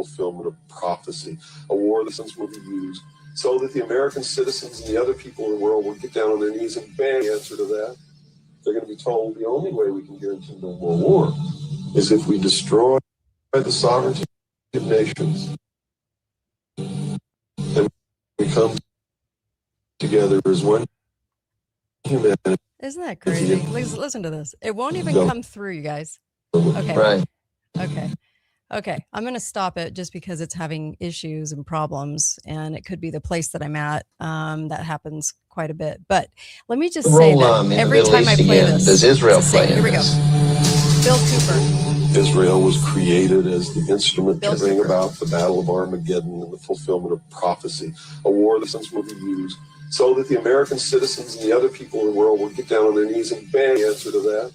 fulfillment of prophecy, a war that will be used so that the American citizens and the other people in the world will get down on their knees and beg the answer to that. They're going to be told the only way we can guarantee no more war is if we destroy the sovereignty of nations and we come together as one humanity. Isn't that crazy? Listen to this. It won't even come through, you guys. Okay. Right. Okay. I'm going to stop it just because it's having issues and problems, and it could be the place that I'm at. That happens quite a bit. But let me just say that every time I play this, does Israel play in here we go. Bill Cooper. Israel was created as the instrument to bring about the Battle of Armageddon and the fulfillment of prophecy, a war that will be used so that the American citizens and the other people in the world will get down on their knees and beg the answer to that.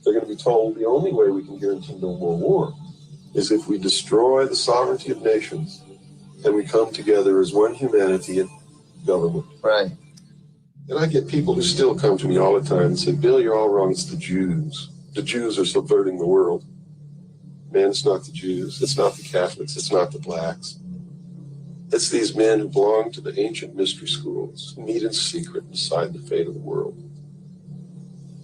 They're going to be told the only way we can guarantee no more war is if we destroy the sovereignty of nations and we come together as one humanity and government. Right. And I get people who still come to me all the time and say, Bill, you're all wrong. It's the Jews. The Jews are subverting the world. Man, it's not the Jews. It's not the Catholics. It's not the blacks. It's these men who belong to the ancient mystery schools, who meet in secret and decide the fate of the world.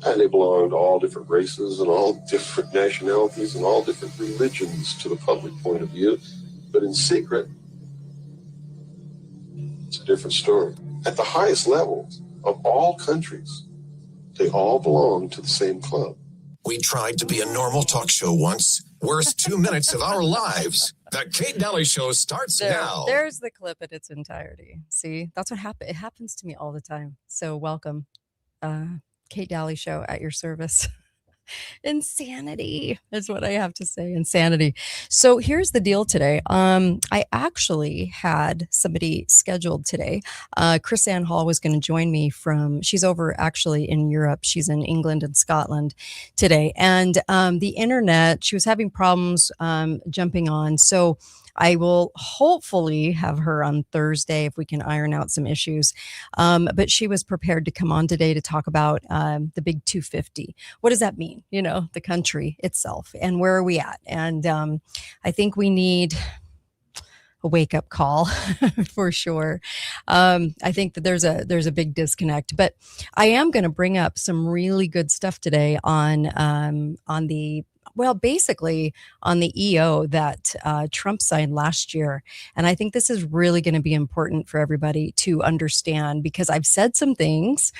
And they belong to all different races and all different nationalities and all different religions to the public point of view. But in secret, it's a different story. At the highest levels of all countries, they all belong to the same club. We tried to be a normal talk show once. Worst 2 minutes of our lives. The Kate Daly Show starts now. There's the clip in its entirety. See, that's what happened. It happens to me all the time. So welcome. Kate Daly Show at your service. Insanity is what I have to say. Insanity. So here's the deal today. I actually had somebody scheduled today. Chris Ann Hall was going to join me she's over actually in Europe. She's in England and Scotland today. And the internet, she was having problems jumping on. So I will hopefully have her on Thursday if we can iron out some issues. But she was prepared to come on today to talk about the big 250. What does that mean? You know, the country itself and where are we at? And I think we need a wake-up call for sure. I think that there's a big disconnect, but I am going to bring up some really good stuff today basically on the EO that Trump signed last year. And I think this is really going to be important for everybody to understand because I've said some things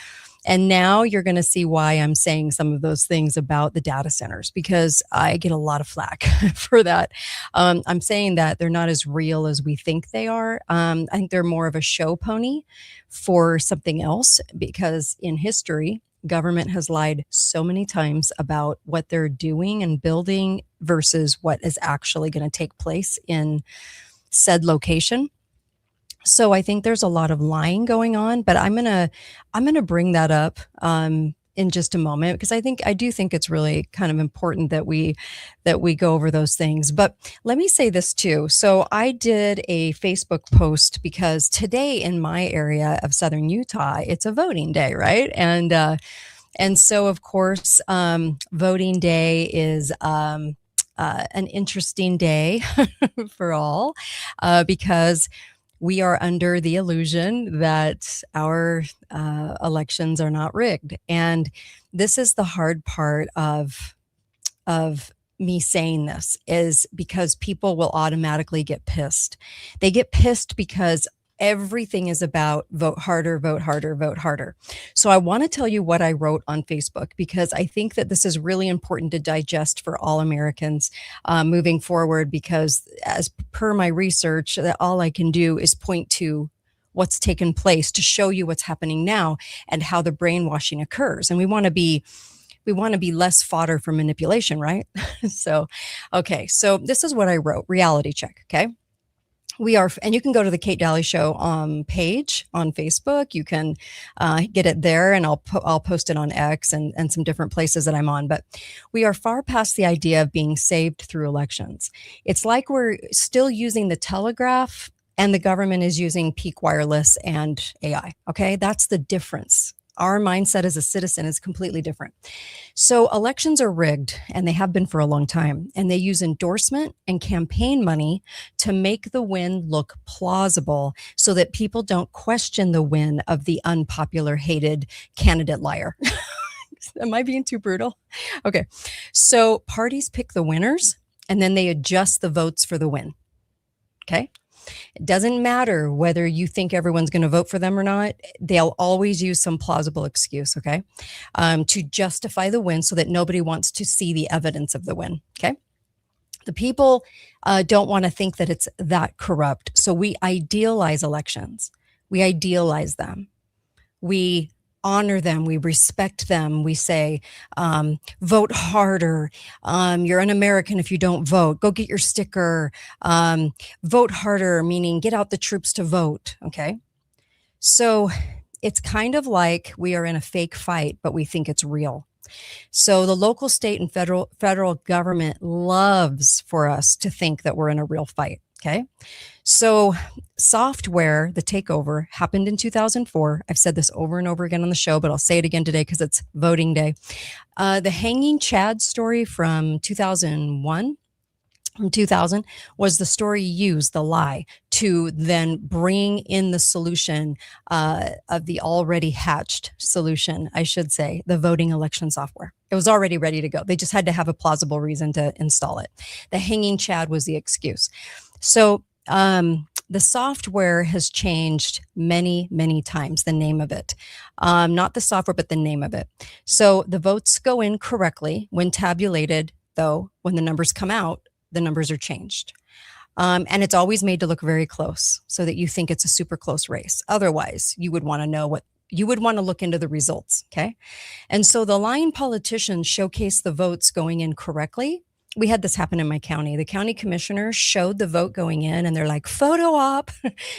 and now you're going to see why I'm saying some of those things about the data centers because I get a lot of flack for that. I'm saying that they're not as real as we think they are. I think they're more of a show pony for something else because in history, government has lied so many times about what they're doing and building versus what is actually going to take place in said location. So I think there's a lot of lying going on, but I'm gonna bring that up in just a moment because I do think it's really kind of important that we go over those things. But let me say this too. So I did a Facebook post because today in my area of Southern Utah, it's a voting day, right? And so of course, voting day is an interesting day for all because we are under the illusion that our elections are not rigged. And this is the hard part of me saying this is because people will automatically get pissed. They get pissed because everything is about vote harder, vote harder, vote harder. So I want to tell you what I wrote on Facebook because I think that this is really important to digest for all Americans moving forward because as per my research, that all I can do is point to what's taken place to show you what's happening now and how the brainwashing occurs. And we want to be less fodder for manipulation, right? So this is what I wrote, reality check, okay? We are, and you can go to the Kate Daly Show page on Facebook. You can get it there, and I'll post it on X and some different places that I'm on. But we are far past the idea of being saved through elections. It's like we're still using the telegraph, and the government is using peak wireless and AI. Okay, that's the difference. Our mindset as a citizen is completely different. So elections are rigged, and they have been for a long time, and they use endorsement and campaign money to make the win look plausible so that people don't question the win of the unpopular, hated candidate liar. Am I being too brutal? Okay. So parties pick the winners and then they adjust the votes for the win. Okay. It doesn't matter whether you think everyone's going to vote for them or not. They'll always use some plausible excuse, okay, to justify the win so that nobody wants to see the evidence of the win, okay? The people don't want to think that it's that corrupt. So we idealize elections. We idealize them. We honor them. We respect them. We say, vote harder. You're an American if you don't vote. Go get your sticker. Vote harder, meaning get out the troops to vote. Okay. So it's kind of like we are in a fake fight, but we think it's real. So the local, state, and federal government loves for us to think that we're in a real fight. Okay. So software, the takeover, happened in 2004. I've said this over and over again on the show, but I'll say it again today because it's voting day. The Hanging Chad story from 2001, from 2000, was the story used, the lie, to then bring in the solution of the already hatched solution, I should say, the voting election software. It was already ready to go. They just had to have a plausible reason to install it. The Hanging Chad was the excuse. So the software has changed many, many times, the name of it. Not the software, but the name of it. So the votes go in correctly. When tabulated, though, when the numbers come out, the numbers are changed. And it's always made to look very close so that you think it's a super close race. Otherwise, you would want to know what you would want to look into the results. Okay. And so the lying politicians showcase the votes going in correctly. We had this happen in my county. The county commissioners showed the vote going in and they're like, photo op,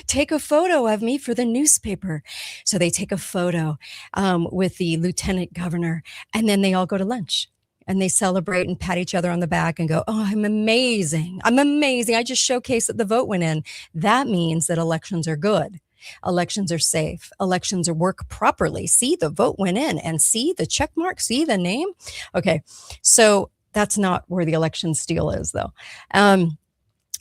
take a photo of me for the newspaper. So they take a photo with the lieutenant governor and then they all go to lunch and they celebrate and pat each other on the back and go, oh, I'm amazing. I'm amazing. I just showcased that the vote went in. That means that elections are good. Elections are safe. Elections are work properly. See, the vote went in and see the check mark, see the name. Okay. So that's not where the election steal is, though.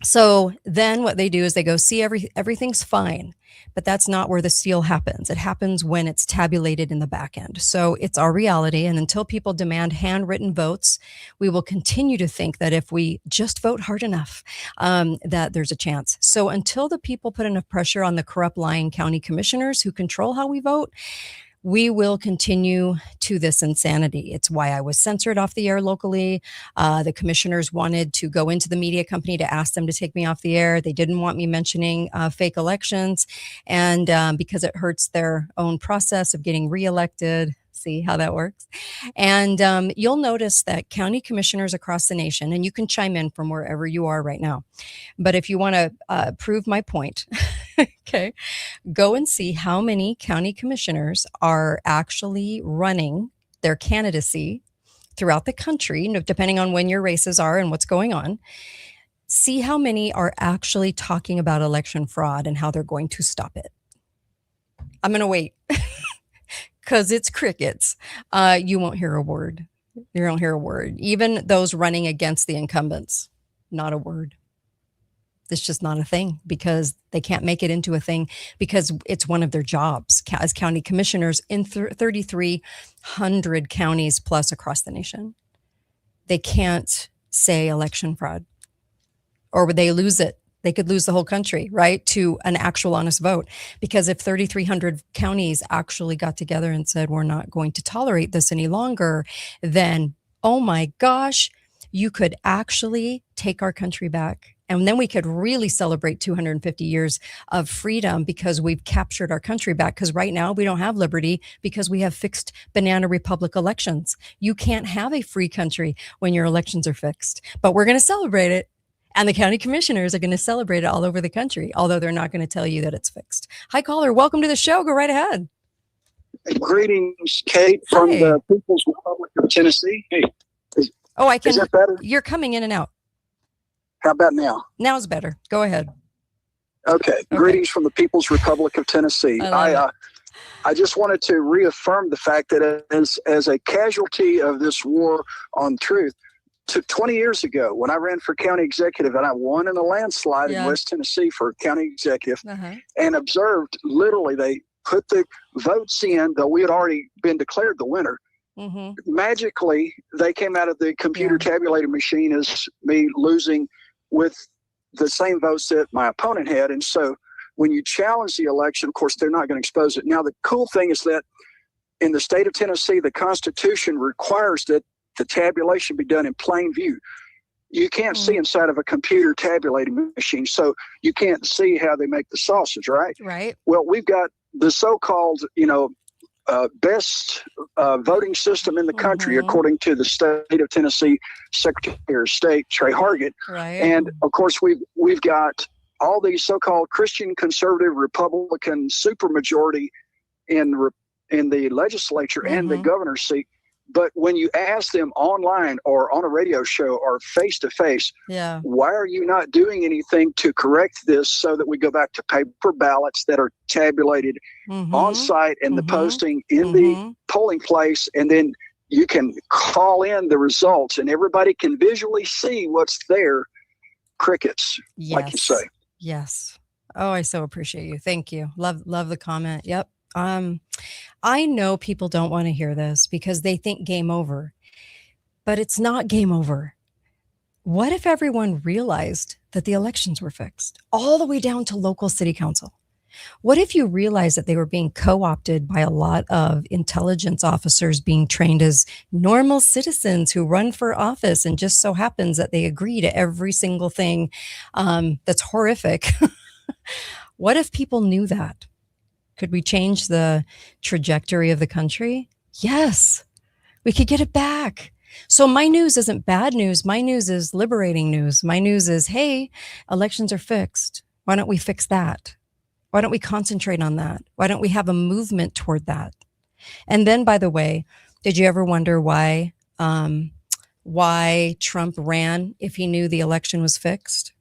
So then what they do is they go, see, everything's fine, but that's not where the steal happens. It happens when it's tabulated in the back end. So it's our reality. And until people demand handwritten votes, we will continue to think that if we just vote hard enough, that there's a chance. So until the people put enough pressure on the corrupt, lying county commissioners who control how we vote, we will continue to this insanity. It's why I was censored off the air locally. The commissioners wanted to go into the media company to ask them to take me off the air. They didn't want me mentioning fake elections, and because it hurts their own process of getting reelected. See how that works. And you'll notice that county commissioners across the nation, and you can chime in from wherever you are right now, but if you want to prove my point, okay, go and see how many county commissioners are actually running their candidacy throughout the country, depending on when your races are and what's going on. See how many are actually talking about election fraud and how they're going to stop it. I'm going to wait. Because it's crickets. You won't hear a word. You won't hear a word. Even those running against the incumbents, not a word. It's just not a thing because they can't make it into a thing because it's one of their jobs as county commissioners in 3,300 counties plus across the nation. They can't say election fraud or would they lose it? They could lose the whole country, right, to an actual honest vote. Because if 3,300 counties actually got together and said, we're not going to tolerate this any longer, then, oh my gosh, you could actually take our country back. And then we could really celebrate 250 years of freedom because we've captured our country back. Because right now we don't have liberty because we have fixed banana republic elections. You can't have a free country when your elections are fixed, but we're going to celebrate it. And the county commissioners are going to celebrate it all over the country, although they're not going to tell you that it's fixed. Hi, caller. Welcome to the show. Go right ahead. Greetings, Kate, from the People's Republic of Tennessee. Hey, I can. Is that better? You're coming in and out. How about now? Now's better. Go ahead. Okay. Greetings from the People's Republic of Tennessee. I just wanted to reaffirm the fact that as a casualty of this war on truth, to 20 years ago when I ran for county executive and I won in a landslide in West Tennessee for county executive, and observed literally they put the votes in, though we had already been declared the winner. Magically, they came out of the computer tabulated machine as me losing with the same votes that my opponent had. And so when you challenge the election, of course, they're not going to expose it. Now, the cool thing is that in the state of Tennessee, the Constitution requires that the tabulation be done in plain view. You can't see inside of a computer tabulating machine, so you can't see how they make the sausage, right? Right. Well, we've got the so-called, best voting system in the country, according to the state of Tennessee Secretary of State Trey Hargett. Right. And of course, we've got all these so-called Christian conservative Republican supermajority in the legislature and the governor's seat. But when you ask them online or on a radio show or face to face, why are you not doing anything to correct this so that we go back to paper ballots that are tabulated on site and the posting in the polling place, and then you can call in the results and everybody can visually see what's there? Crickets, like you say. Yes. Oh, I so appreciate you. Thank you. Love the comment. Yep. I know people don't want to hear this because they think game over, but it's not game over. What if everyone realized that the elections were fixed all the way down to local city council? What if you realized that they were being co-opted by a lot of intelligence officers being trained as normal citizens who run for office, and just so happens that they agree to every single thing that's horrific? What if people knew that? Could we change the trajectory of the country? Yes, we could get it back. So my news isn't bad news. My news is liberating news. My news is, hey, elections are fixed. Why don't we fix that? Why don't we concentrate on that? Why don't we have a movement toward that? And then, by the way, did you ever wonder why Trump ran if he knew the election was fixed?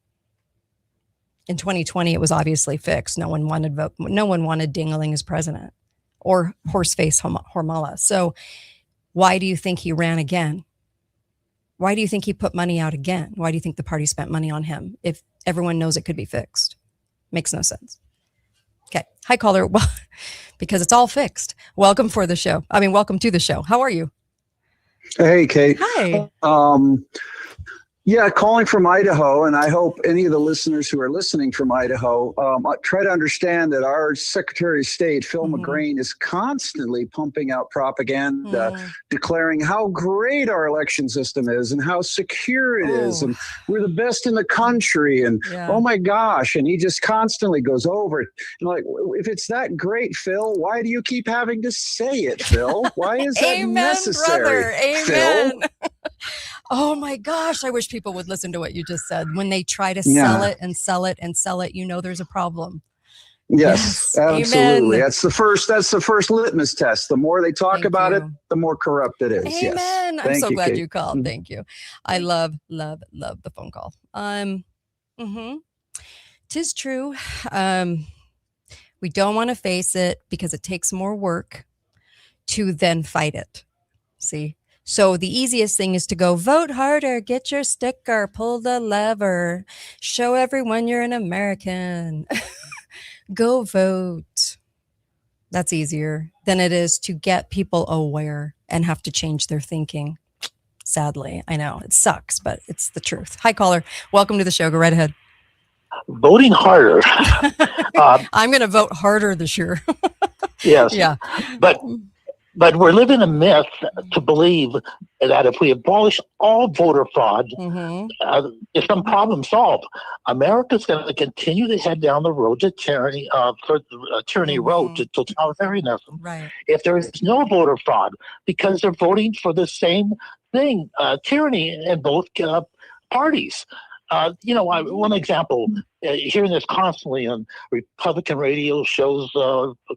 In 2020, it was obviously fixed. No one wanted Dingaling as president or Horseface Hormala. So why do you think he ran again? Why do you think he put money out again? Why do you think the party spent money on him if everyone knows it could be fixed? Makes no sense. Okay. Hi, caller. Well, because it's all fixed. Welcome to the show. How are you? Hey, Kate. Hi. Yeah, calling from Idaho, and I hope any of the listeners who are listening from Idaho try to understand that our Secretary of State, Phil McGrain, is constantly pumping out propaganda, declaring how great our election system is and how secure it is, and we're the best in the country, and oh my gosh, and he just constantly goes over it. And like, if it's that great, Phil, why do you keep having to say it, Phil? Why is that necessary, brother. Amen. Phil? Oh my gosh, I wish people would listen to what you just said. When they try to sell it and sell it and sell it, there's a problem. Yes, absolutely. Amen. That's the first litmus test. The more they talk about it, the more corrupt it is. Amen. Yes. I'm so glad you called. Thank you. I love the phone call. 'Tis true. We don't want to face it because it takes more work to then fight it. See? So the easiest thing is to go vote harder, get your sticker, pull the lever, show everyone you're an American. Go vote. That's easier than it is to get people aware and have to change their thinking. Sadly, I know it sucks, but it's the truth. Hi, caller. Welcome to the show. Go right ahead. Voting harder. I'm going to vote harder this year. Yes. Yeah. But we're living a myth to believe that if we abolish all voter fraud, is some problem solved. America's going to continue to head down the road to tyranny, road to totalitarianism. Right. If there is no voter fraud, because they're voting for the same thing, tyranny in both parties. One example, hearing this constantly on Republican radio shows,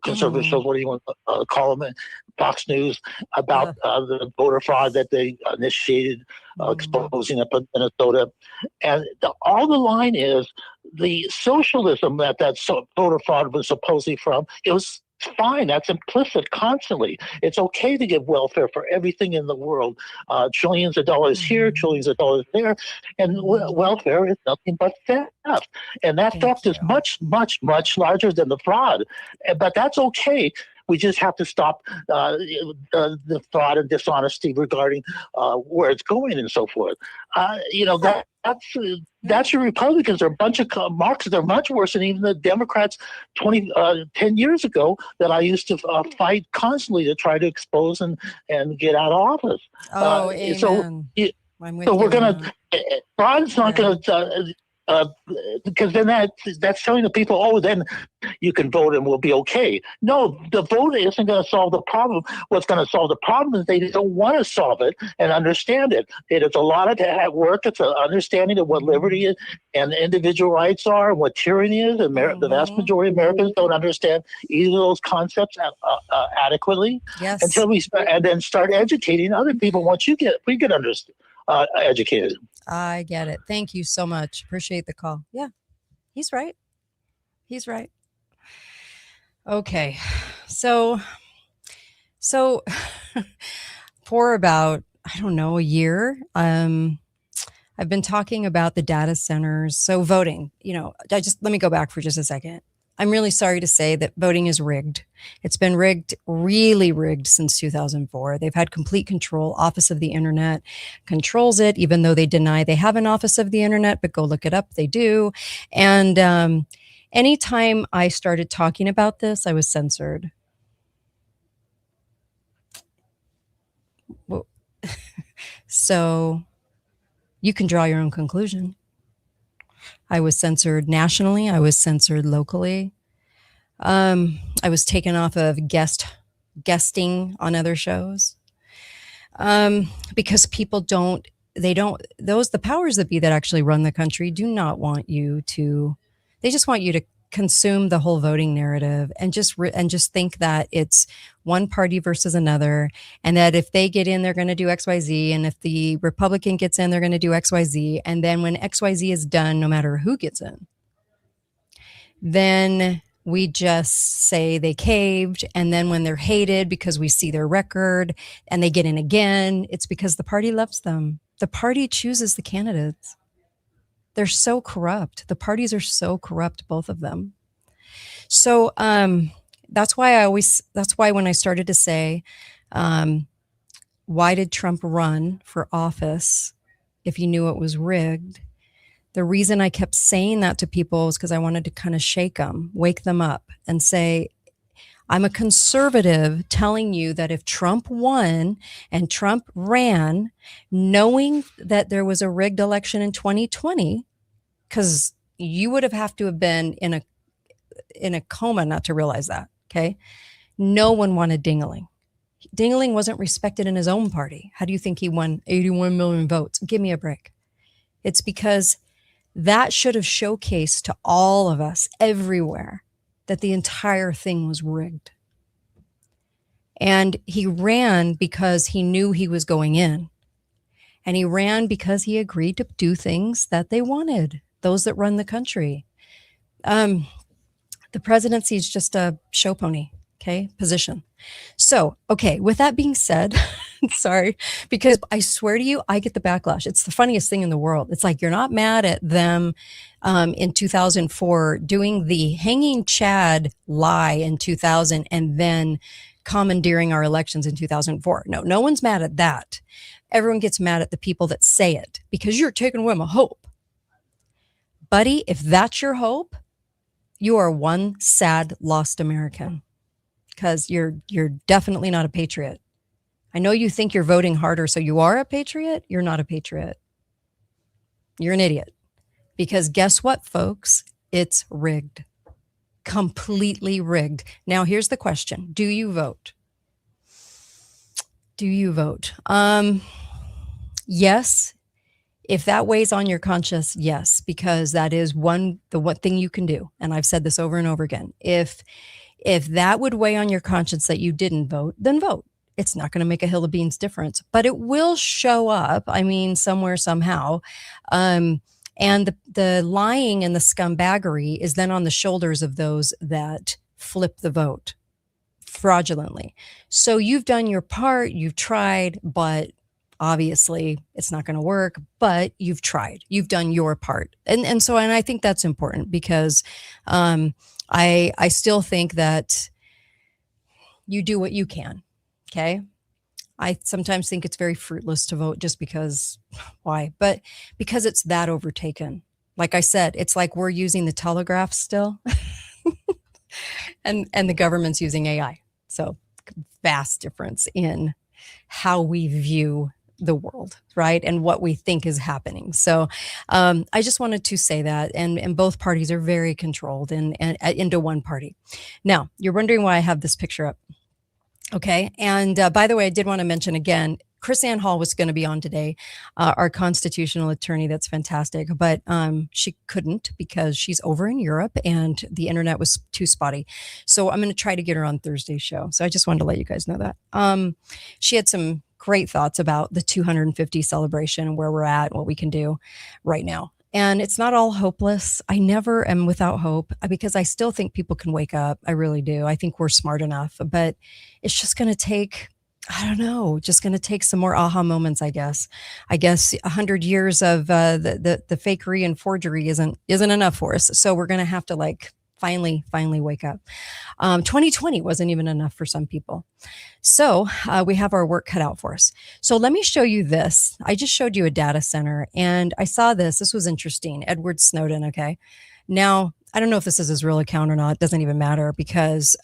conservative shows, what do you want to call them, Fox News, about the voter fraud that they initiated, exposing up in Minnesota. And all the line is the socialism that voter fraud was supposedly from, it was It's fine. That's implicit constantly. It's okay to give welfare for everything in the world. Trillions of dollars here, trillions of dollars there. And welfare is nothing but theft. And that theft is much, much, much larger than the fraud. But that's okay. We just have to stop the fraud and dishonesty regarding where it's going and so forth. That's your Republicans are a bunch of Marxists. They're much worse than even the Democrats 10 years ago that I used to fight constantly to try to expose and get out of office. Oh, amen. So we're going to, fraud's not going to, because then that's telling the people, oh, then you can vote and we'll be okay. No, the vote isn't going to solve the problem. What's going to solve the problem is they don't want to solve it and understand it. It is a lot of work. It's an understanding of what liberty is and individual rights are and what tyranny is. And the vast majority of Americans don't understand either of those concepts adequately. Yes. Until we start educating other people. Once we get educated. I get it. Thank you so much. Appreciate the call. Yeah, he's right. He's right. Okay. So for about, I don't know, a year, I've been talking about the data centers. So voting, let me go back for just a second. I'm really sorry to say that voting is rigged. It's been rigged, really rigged since 2004. They've had complete control. Office of the Internet controls it, even though they deny they have an Office of the Internet, but go look it up. They do. And anytime I started talking about this, I was censored. Well, so you can draw your own conclusion. I was censored nationally. I was censored locally. I was taken off of guesting on other shows because people the powers that be that actually run the country do not want you to. They just want you to consume the whole voting narrative and just think that it's one party versus another, and that if they get in, they're going to do XYZ, and if the Republican gets in, they're going to do XYZ, and then when XYZ is done, no matter who gets in, then we just say they caved, and then when they're hated because we see their record and they get in again, it's because the party loves them. The party chooses the candidates. They're so corrupt. The parties are so corrupt, both of them. So that's why when I started to say, why did Trump run for office if he knew it was rigged? The reason I kept saying that to people was because I wanted to kind of shake them, wake them up and say, I'm a conservative telling you that if Trump won and Trump ran, knowing that there was a rigged election in 2020, because you would have to have been in a coma not to realize that, okay? No one wanted Dingaling. Dingaling wasn't respected in his own party. How do you think he won 81 million votes? Give me a break. It's because that should have showcased to all of us everywhere that the entire thing was rigged. And he ran because he knew he was going in. And he ran because he agreed to do things that they wanted, those that run the country. The presidency is just a show pony, okay, position. So, okay, with that being said, sorry, because I swear to you, I get the backlash. It's the funniest thing in the world. It's like you're not mad at them in 2004 doing the hanging Chad lie in 2000 and then commandeering our elections in 2004. No one's mad at that. Everyone gets mad at the people that say it because you're taking away my hope. Buddy, if that's your hope, you are one sad, lost American because you're definitely not a patriot. I know you think you're voting harder, so you are a patriot. You're not a patriot. You're an idiot. Because guess what, folks? It's rigged. Completely rigged. Now, here's the question. Do you vote? Do you vote? Yes. If that weighs on your conscience, yes, because that is the one thing you can do. And I've said this over and over again. If that would weigh on your conscience that you didn't vote, then vote. It's not going to make a hill of beans difference, but it will show up. I mean, somewhere, somehow. And the lying and the scumbaggery is then on the shoulders of those that flip the vote. fraudulently. So you've done your part, you've tried, but obviously it's not going to work, but you've tried, you've done your part. And I think that's important because I still think that you do what you can. Okay. I sometimes think it's very fruitless to vote just because, why? But because it's that overtaken. Like I said, it's like we're using the telegraph still and the government's using AI. So vast difference in how we view the world, right? And what we think is happening. So I just wanted to say that, and both parties are very controlled and into one party. Now, you're wondering why I have this picture up. Okay. And by the way, I did want to mention again, KrisAnne Hall was going to be on today, our constitutional attorney. That's fantastic. But she couldn't because she's over in Europe and the internet was too spotty. So I'm going to try to get her on Thursday's show. So I just wanted to let you guys know that. She had some great thoughts about the 250 celebration, where we're at, what we can do right now. And it's not all hopeless. I never am without hope because I still think people can wake up. I really do. I think we're smart enough, but it's just going to take, I don't know, just going to take some more aha moments, I guess. 100 years of the fakery and forgery isn't enough for us. So we're going to have to finally wake up. 2020 wasn't even enough for some people. So we have our work cut out for us. So let me show you this. I just showed you a data center and I saw this. This was interesting. Edward Snowden. Okay. Now, I don't know if this is his real account or not. It doesn't even matter because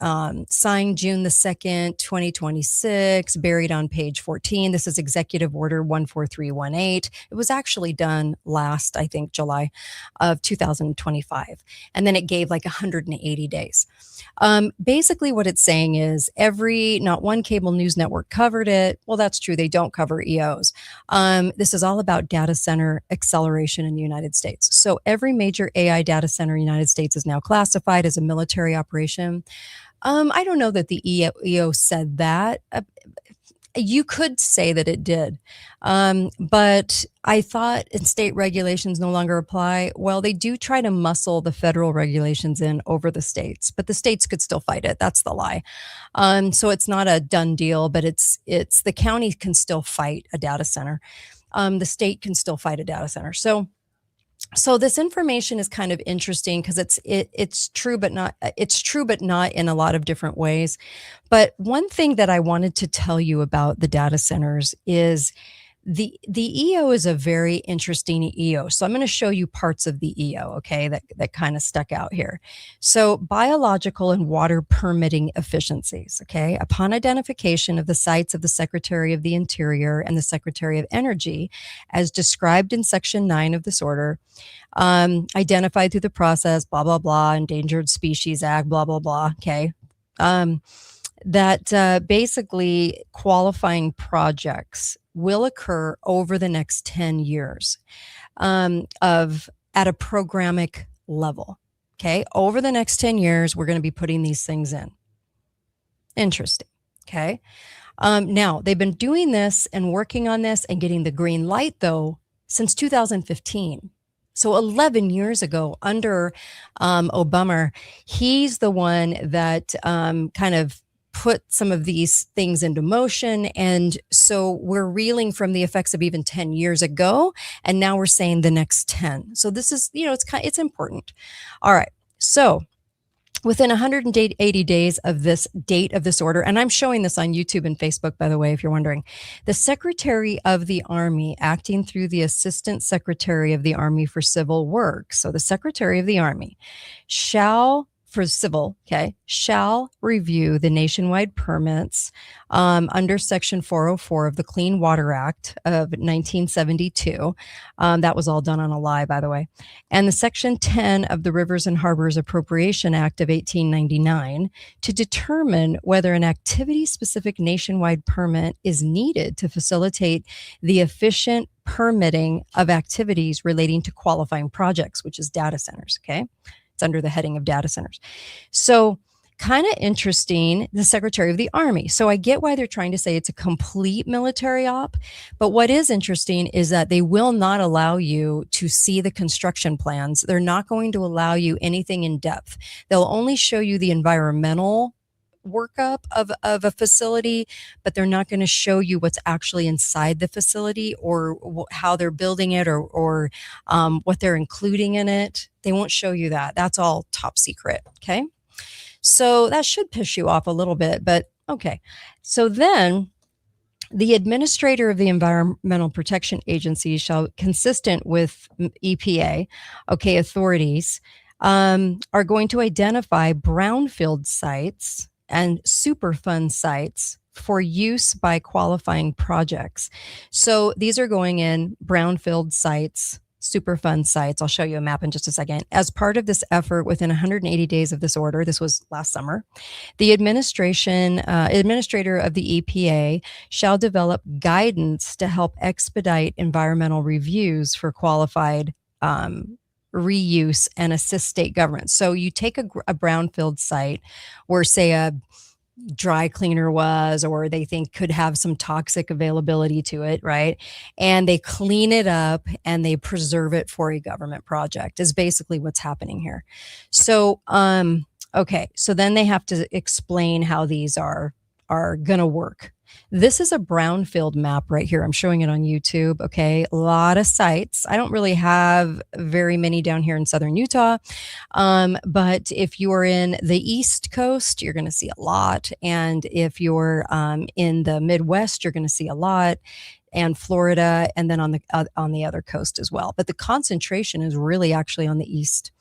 signed June the 2nd, 2026, buried on page 14. This is Executive Order 14318. It was actually done last, I think, July of 2025. And then it gave 180 days. Basically what it's saying is not one cable news network covered it. Well, that's true. They don't cover EOs. This is all about data center acceleration in the United States. So every major AI data center in the United States is now classified as a military operation. I don't know that the EO said that. You could say that it did. But I thought state regulations no longer apply. Well, they do try to muscle the federal regulations in over the states, but the states could still fight it. That's the lie. So it's not a done deal, but it's the county can still fight a data center. The state can still fight a data center. So this information is kind of interesting because it's true, but not in a lot of different ways. But one thing that I wanted to tell you about the data centers is the EO is a very interesting EO. So I'm going to show you parts of the EO, okay, that kind of stuck out here. So biological and water permitting efficiencies, okay, upon identification of the sites of the Secretary of the Interior and the Secretary of Energy, as described in Section 9 of this order, identified through the process, blah, blah, blah, Endangered Species Act, blah, blah, blah, okay, that basically qualifying projects will occur over the next 10 years at a programmatic level. Okay. Over the next 10 years, we're going to be putting these things in. Interesting. Okay. Now they've been doing this and working on this and getting the green light though, since 2015. So 11 years ago under Obama, he's the one that kind of put some of these things into motion. And so we're reeling from the effects of even 10 years ago. And now we're saying the next 10. So this is, it's important. All right. So within 180 days of this date of this order, and I'm showing this on YouTube and Facebook, by the way, if you're wondering, the Secretary of the Army acting through the Assistant Secretary of the Army for Civil Works. So the Secretary of the Army shall review the nationwide permits under Section 404 of the Clean Water Act of 1972. That was all done on a lie, by the way. And the Section 10 of the Rivers and Harbors Appropriation Act of 1899 to determine whether an activity-specific nationwide permit is needed to facilitate the efficient permitting of activities relating to qualifying projects, which is data centers, okay? It's under the heading of data centers. So kind of interesting, the Secretary of the Army. So I get why they're trying to say it's a complete military op. But what is interesting is that they will not allow you to see the construction plans. They're not going to allow you anything in depth. They'll only show you the environmental workup of a facility, but they're not going to show you what's actually inside the facility, or how they're building it, or what they're including in it. They won't show you that. That's all top secret. Okay. So that should piss you off a little bit, but okay. So then the administrator of the Environmental Protection Agency shall, consistent with EPA, okay, authorities, are going to identify brownfield sites and Superfund sites for use by qualifying projects. So these are going in brownfield sites, Superfund sites. I'll show you a map in just a second. As part of this effort, within 180 days of this order, this was last summer, the administrator of the EPA shall develop guidance to help expedite environmental reviews for qualified reuse and assist state governments. So you take a brownfield site where, say, a dry cleaner was, or they think could have some toxic availability to it, right? And they clean it up and they preserve it for a government project, is basically what's happening here. So, okay, so then they have to explain how these are going to work. This is a brownfield map right here. I'm showing it on YouTube. Okay. A lot of sites. I don't really have very many down here in Southern Utah. But if you're in the East Coast, you're going to see a lot. And if you're in the Midwest, you're going to see a lot, and Florida, and then on the other coast as well. But the concentration is really actually on the east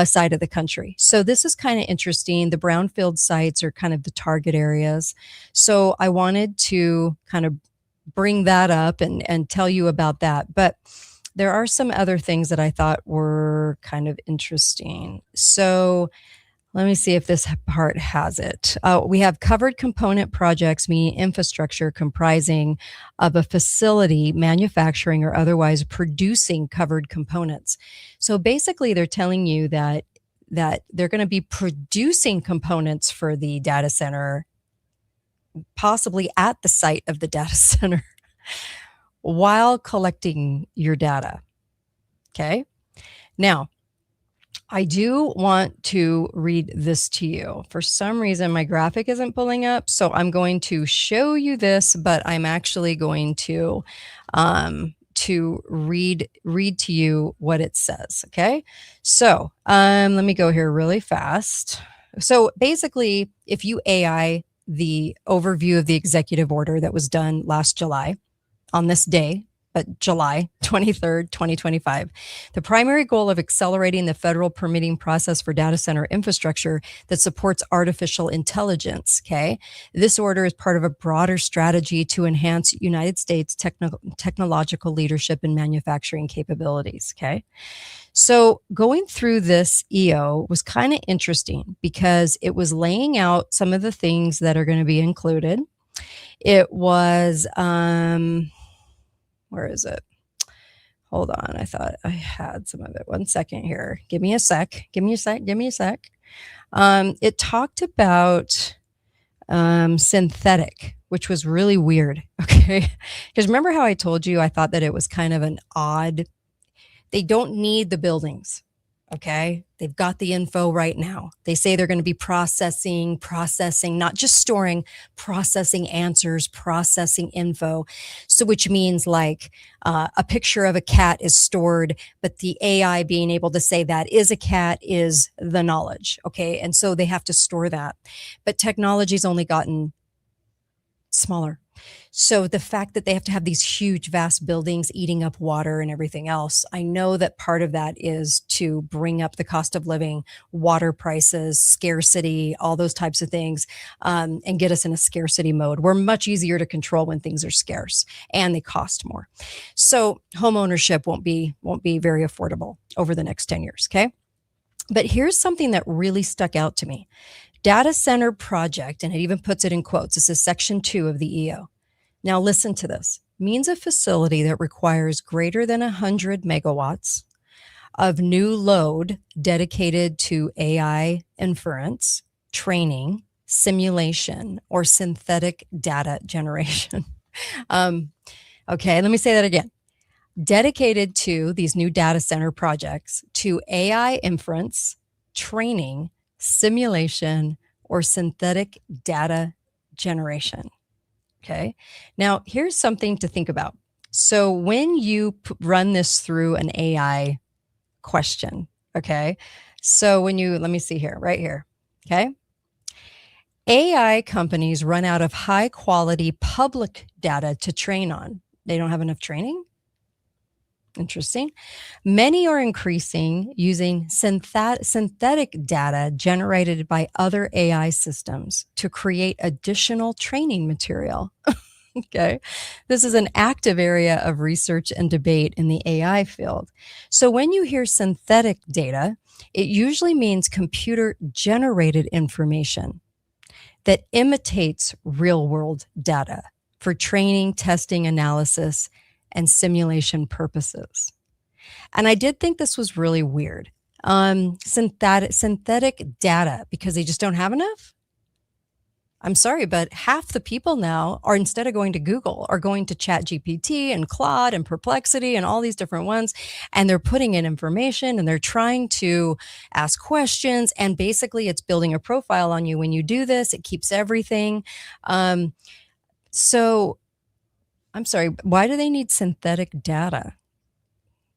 side of the country. So this is kind of interesting. The brownfield sites are kind of the target areas. So I wanted to kind of bring that up and tell you about that. But there are some other things that I thought were kind of interesting. So let me see if this part has it. We have covered component projects, meaning infrastructure comprising of a facility manufacturing or otherwise producing covered components. So basically, they're telling you that they're going to be producing components for the data center, possibly at the site of the data center, while collecting your data. Okay. Now, I do want to read this to you. For some reason, my graphic isn't pulling up, so I'm going to show you this, but I'm actually going to read to you what it says. Okay, so let me go here really fast. So basically, if you AI the overview of the executive order that was done last July on this day, but July 23rd, 2025. The primary goal of accelerating the federal permitting process for data center infrastructure that supports artificial intelligence, okay? This order is part of a broader strategy to enhance United States technological leadership and manufacturing capabilities, okay? So going through this EO was kind of interesting because it was laying out some of the things that are going to be included. It was, where is it? Hold on. I thought I had some of it. 1 second here. Give me a sec. It talked about synthetic, which was really weird. Okay. Because remember how I told you I thought that it was kind of an odd, they don't need the buildings. Okay. They've got the info right now. They say they're going to be processing, not just storing, processing answers, processing info. So which means like a picture of a cat is stored, but the AI being able to say that is a cat is the knowledge. Okay. And so they have to store that. But technology's only gotten smaller. So the fact that they have to have these huge, vast buildings eating up water and everything else, I know that part of that is to bring up the cost of living, water prices, scarcity, all those types of things, and get us in a scarcity mode. We're much easier to control when things are scarce and they cost more. So home ownership won't be very affordable over the next 10 years. Okay. But here's something that really stuck out to me. Data center project, and it even puts it in quotes. This is section 2 of the EO. Now listen to this. Means a facility that requires greater than 100 megawatts of new load dedicated to AI inference, training, simulation, or synthetic data generation. Okay, let me say that again. Dedicated to these new data center projects to AI inference, training, simulation, or synthetic data generation. Okay. Now, here's something to think about. So when you run this through an AI question, okay. So when you, let me see here, right here. Okay. AI companies run out of high quality public data to train on. They don't have enough training. Interesting. Many are increasing using synthetic data generated by other AI systems to create additional training material. Okay. This is an active area of research and debate in the AI field. So when you hear synthetic data, it usually means computer generated information that imitates real world data for training, testing, analysis, and simulation purposes. And I did think this was really weird. Synthetic data, because they just don't have enough. I'm sorry, but half the people now are, instead of going to Google, are going to ChatGPT and Claude and Perplexity and all these different ones, and they're putting in information and they're trying to ask questions, and basically it's building a profile on you when you do this. It keeps everything. So I'm sorry, why do they need synthetic data?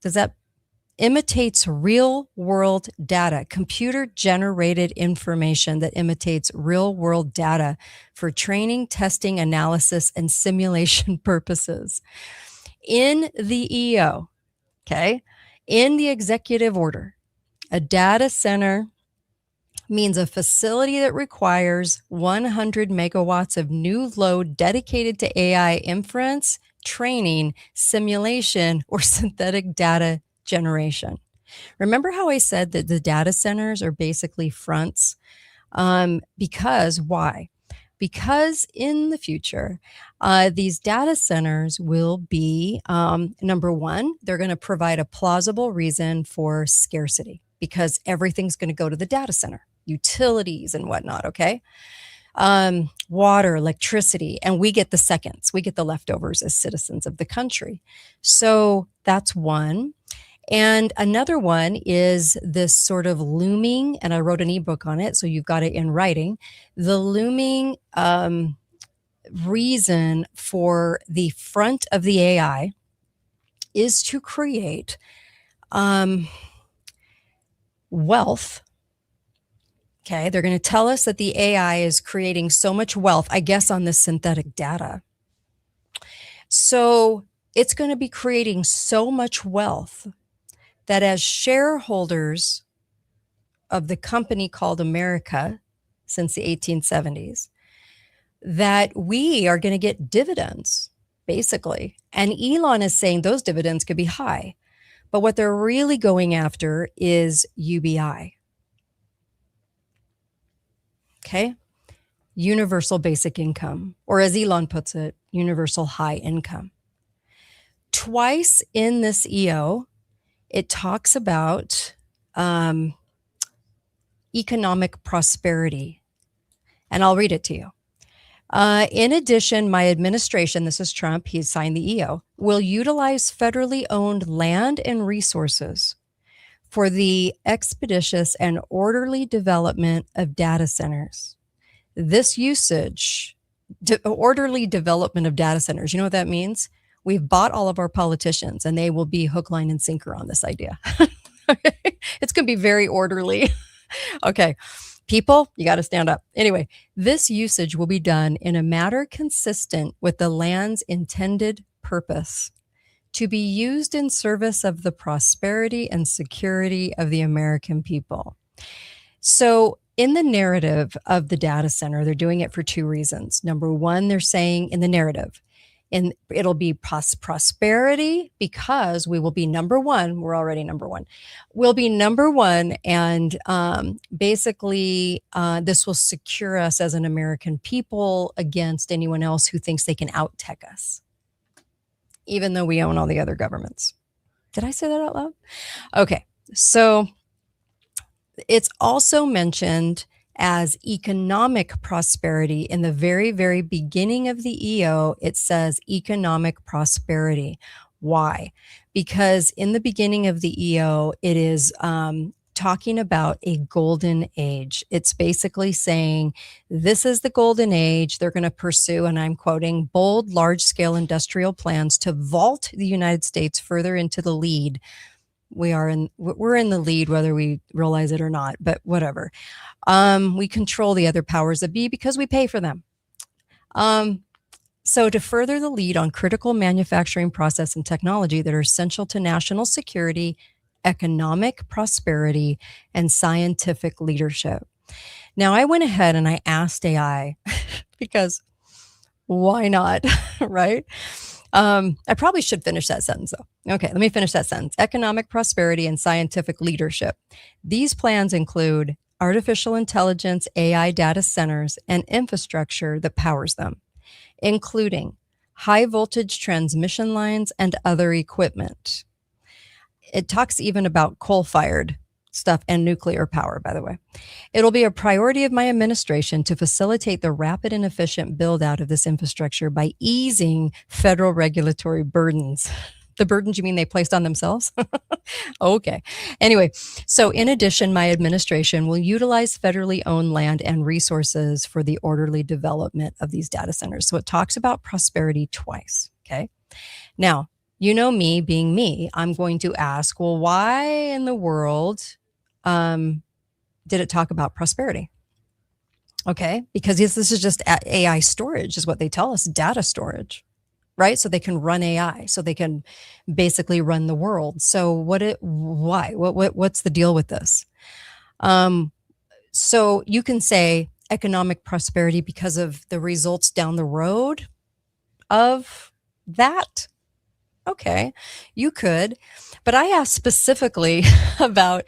Does that imitates real world data, computer generated information that imitates real world data for training, testing, analysis, and simulation purposes. In the EO, okay, in the executive order, a data center means a facility that requires 100 megawatts of new load dedicated to AI inference, training, simulation, or synthetic data generation. Remember how I said that the data centers are basically fronts? Because why? Because in the future, these data centers will be, number one, they're going to provide a plausible reason for scarcity because everything's going to go to the data center, utilities and whatnot, okay? Water, electricity, and we get the seconds. We get the leftovers as citizens of the country. So that's one. And another one is this sort of looming, and I wrote an ebook on it, so you've got it in writing, the looming reason for the front of the AI is to create wealth. Okay, they're going to tell us that the AI is creating so much wealth, I guess, on this synthetic data. So it's going to be creating so much wealth that as shareholders of the company called America since the 1870s, that we are going to get dividends, basically. And Elon is saying those dividends could be high. But what they're really going after is UBI. Okay? Universal basic income, or as Elon puts it, universal high income. Twice in this EO, it talks about economic prosperity. And I'll read it to you. In addition, my administration, this is Trump, he signed the EO, will utilize federally owned land and resources for the expeditious and orderly development of data centers. This usage, orderly development of data centers, you know what that means? We've bought all of our politicians and they will be hook, line, and sinker on this idea. It's going to be very orderly. Okay. People, you got to stand up. Anyway, this usage will be done in a manner consistent with the land's intended purpose to be used in service of the prosperity and security of the American people. So in the narrative of the data center, they're doing it for two reasons. Number one, they're saying in the narrative, and it'll be prosperity because we will be number one. We're already number one. We'll be number one. And basically, this will secure us as an American people against anyone else who thinks they can out-tech us, even though we own all the other governments. Did I say that out loud? Okay. So it's also mentioned as economic prosperity. In the very, very beginning of the EO, it says economic prosperity. Why? Because in the beginning of the EO, it is talking about a golden age. It's basically saying this is the golden age. They're going to pursue, and I'm quoting, bold, large-scale industrial plans to vault the United States further into the lead. We're in the lead, whether we realize it or not, but whatever. We control the other powers that be because we pay for them. So to further the lead on critical manufacturing process and technology that are essential to national security, economic prosperity, and scientific leadership. Now, I went ahead and I asked AI because why not, right? I probably should finish that sentence though. Okay, let me finish that sentence. Economic prosperity and scientific leadership. These plans include artificial intelligence, AI data centers, and infrastructure that powers them, including high voltage transmission lines and other equipment. It talks even about coal-fired stuff and nuclear power, by the way. It'll be a priority of my administration to facilitate the rapid and efficient build out of this infrastructure by easing federal regulatory burdens. The burdens, you mean they placed on themselves? Okay. Anyway, so in addition, my administration will utilize federally owned land and resources for the orderly development of these data centers. So it talks about prosperity twice. Okay. Now, you know me being me, I'm going to ask, well, why in the world did it talk about prosperity? Okay, because this is just AI storage is what they tell us, data storage, right? So they can run AI, so they can basically run the world. So why? What's the deal with this? So you can say economic prosperity because of the results down the road of that. Okay, you could, but I asked specifically about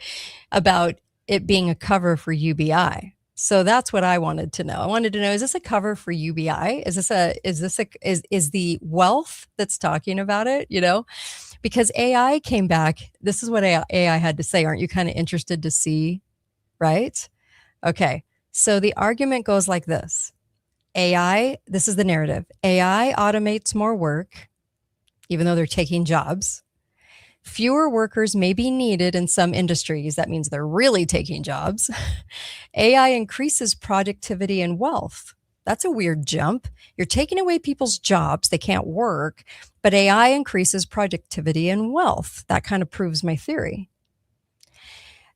it being a cover for UBI. So that's what I wanted to know. I wanted to know, is this a cover for UBI? Is the wealth that's talking about it, you know? Because AI came back. This is what AI had to say. Aren't you kind of interested to see, right? Okay. So the argument goes like this. This is the narrative. AI automates more work, even though they're taking jobs. Fewer workers may be needed in some industries. That means they're really taking jobs. AI increases productivity and wealth. That's a weird jump. You're taking away people's jobs. They can't work, but AI increases productivity and wealth. That kind of proves my theory.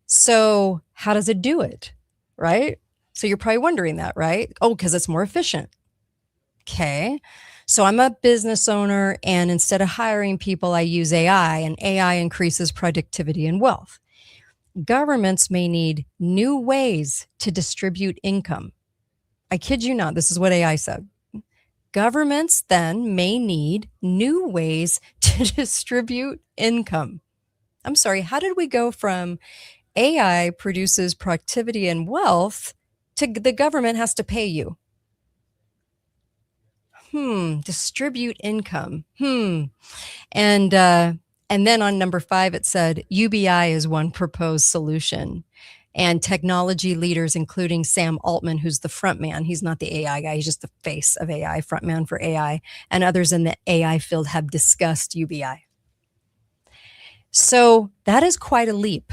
So how does it do it, right? So you're probably wondering that, right? Oh, because it's more efficient. Okay. So I'm a business owner, and instead of hiring people, I use AI, and AI increases productivity and wealth. Governments may need new ways to distribute income. I kid you not, this is what AI said. Governments then may need new ways to distribute income. I'm sorry, how did we go from AI produces productivity and wealth to the government has to pay you? Distribute income. And then on number 5, it said UBI is one proposed solution. And technology leaders, including Sam Altman, who's the front man, he's not the AI guy, he's just the face of AI, front man for AI, and others in the AI field have discussed UBI. So that is quite a leap.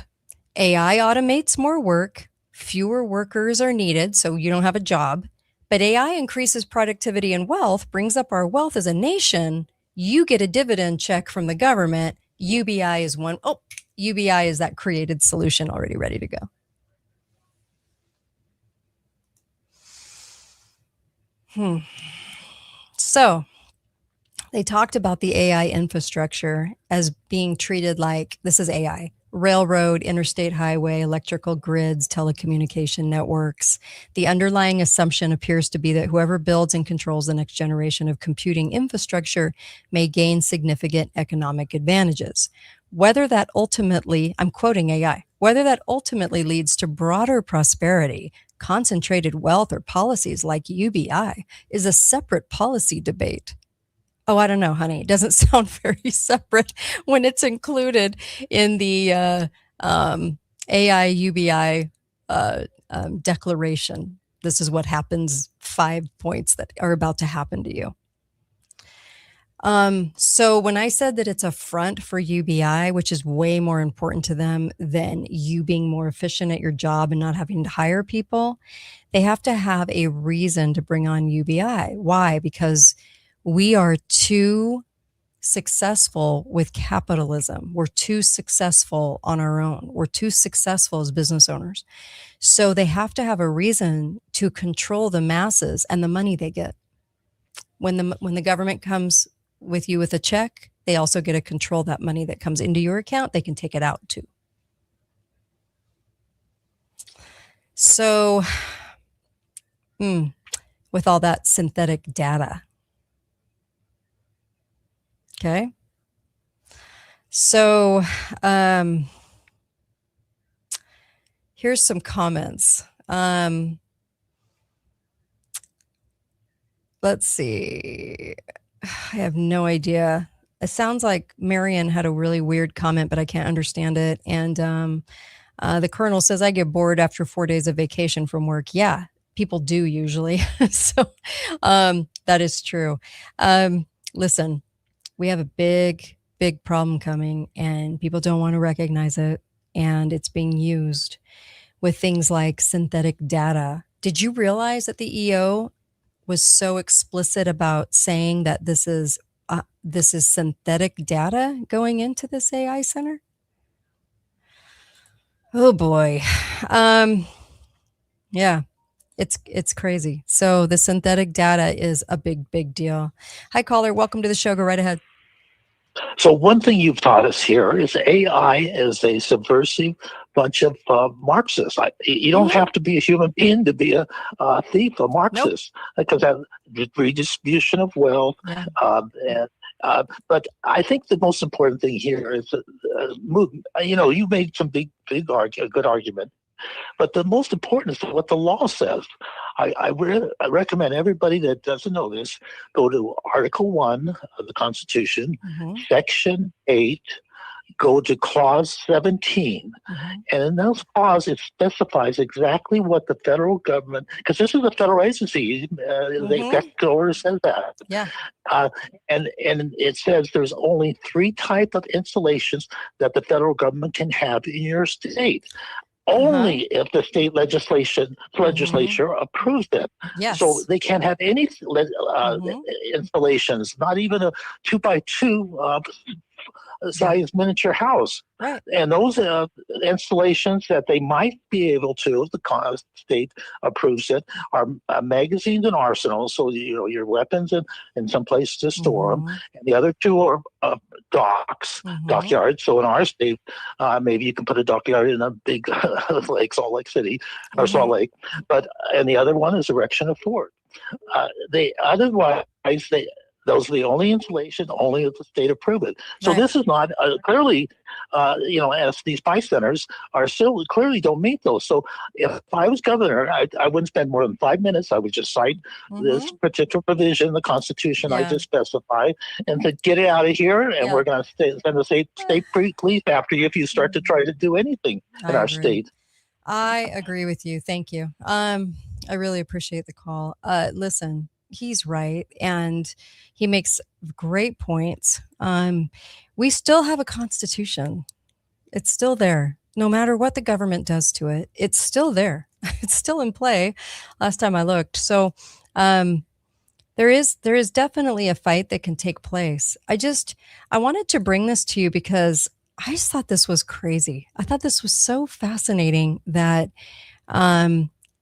AI automates more work, fewer workers are needed, so you don't have a job. But AI increases productivity and wealth, brings up our wealth as a nation. You get a dividend check from the government. UBI is one. Oh, UBI is that created solution already ready to go. So they talked about the AI infrastructure as being treated like, this is AI, railroad, interstate highway, electrical grids, telecommunication networks. The underlying assumption appears to be that whoever builds and controls the next generation of computing infrastructure may gain significant economic advantages. Whether that ultimately, I'm quoting AI, whether that ultimately leads to broader prosperity, concentrated wealth, or policies like UBI is a separate policy debate. Oh, I don't know, honey. It doesn't sound very separate when it's included in the AI UBI declaration. This is what happens, 5 points that are about to happen to you. So when I said that it's a front for UBI, which is way more important to them than you being more efficient at your job and not having to hire people, they have to have a reason to bring on UBI. Why? Because we are too successful with capitalism. We're too successful on our own. We're too successful as business owners. So they have to have a reason to control the masses and the money they get. When the government comes with you with a check, they also get to control that money that comes into your account. They can take it out too. So, with all that synthetic data. Okay. So, here's some comments. Let's see. I have no idea. It sounds like Marion had a really weird comment, but I can't understand it. And the Colonel says, I get bored after 4 days of vacation from work. Yeah, people do usually. So that is true. Listen, we have a big, big problem coming, and people don't want to recognize it. And it's being used with things like synthetic data. Did you realize that the EO was so explicit about saying that this is synthetic data going into this AI center? Oh boy. Yeah, it's crazy. So the synthetic data is a big, big deal. Hi, caller. Welcome to the show. Go right ahead. So one thing you've taught us here is AI is a subversive bunch of Marxists. You don't have to be a human being to be a thief, a Marxist, because that redistribution of wealth. Yeah. But I think the most important thing here is you made some good argument. But the most important is what the law says. I recommend everybody that doesn't know this, go to Article 1 of the Constitution, Section 8, go to Clause 17. And in those clauses, it specifies exactly what the federal government, because this is a federal agency, the executive order says that. Yeah. And it says there's only 3 types of installations that the federal government can have in your state. Only if the state legislature approves it. Yes. So they can't have any installations, not even a 2x2 size miniature house. Right. And those installations that they might be able to, if the state approves it, are magazines and arsenals. So your weapons and some place to store them. And the other 2 are dockyards. So in our state, maybe you can put a dockyard in a big lake, Salt Lake City or Salt Lake. And the other one is erection of fort. Those are the only installation, only if the state approve it. So this is not clearly, as these spy centers are still clearly don't meet those. So if I was governor, I wouldn't spend more than 5 minutes. I would just cite this particular provision in the Constitution I just specified and to get it out of here. And we're going to send the state police after you if you start to try to do anything in our state. I agree with you. Thank you. I really appreciate the call. Listen. He's right, and he makes great points. We still have a constitution. It's still there. No matter what the government does to it, it's still there. It's still in play. Last time I looked. So there is definitely a fight that can take place. I wanted to bring this to you because I just thought this was crazy. I thought this was so fascinating that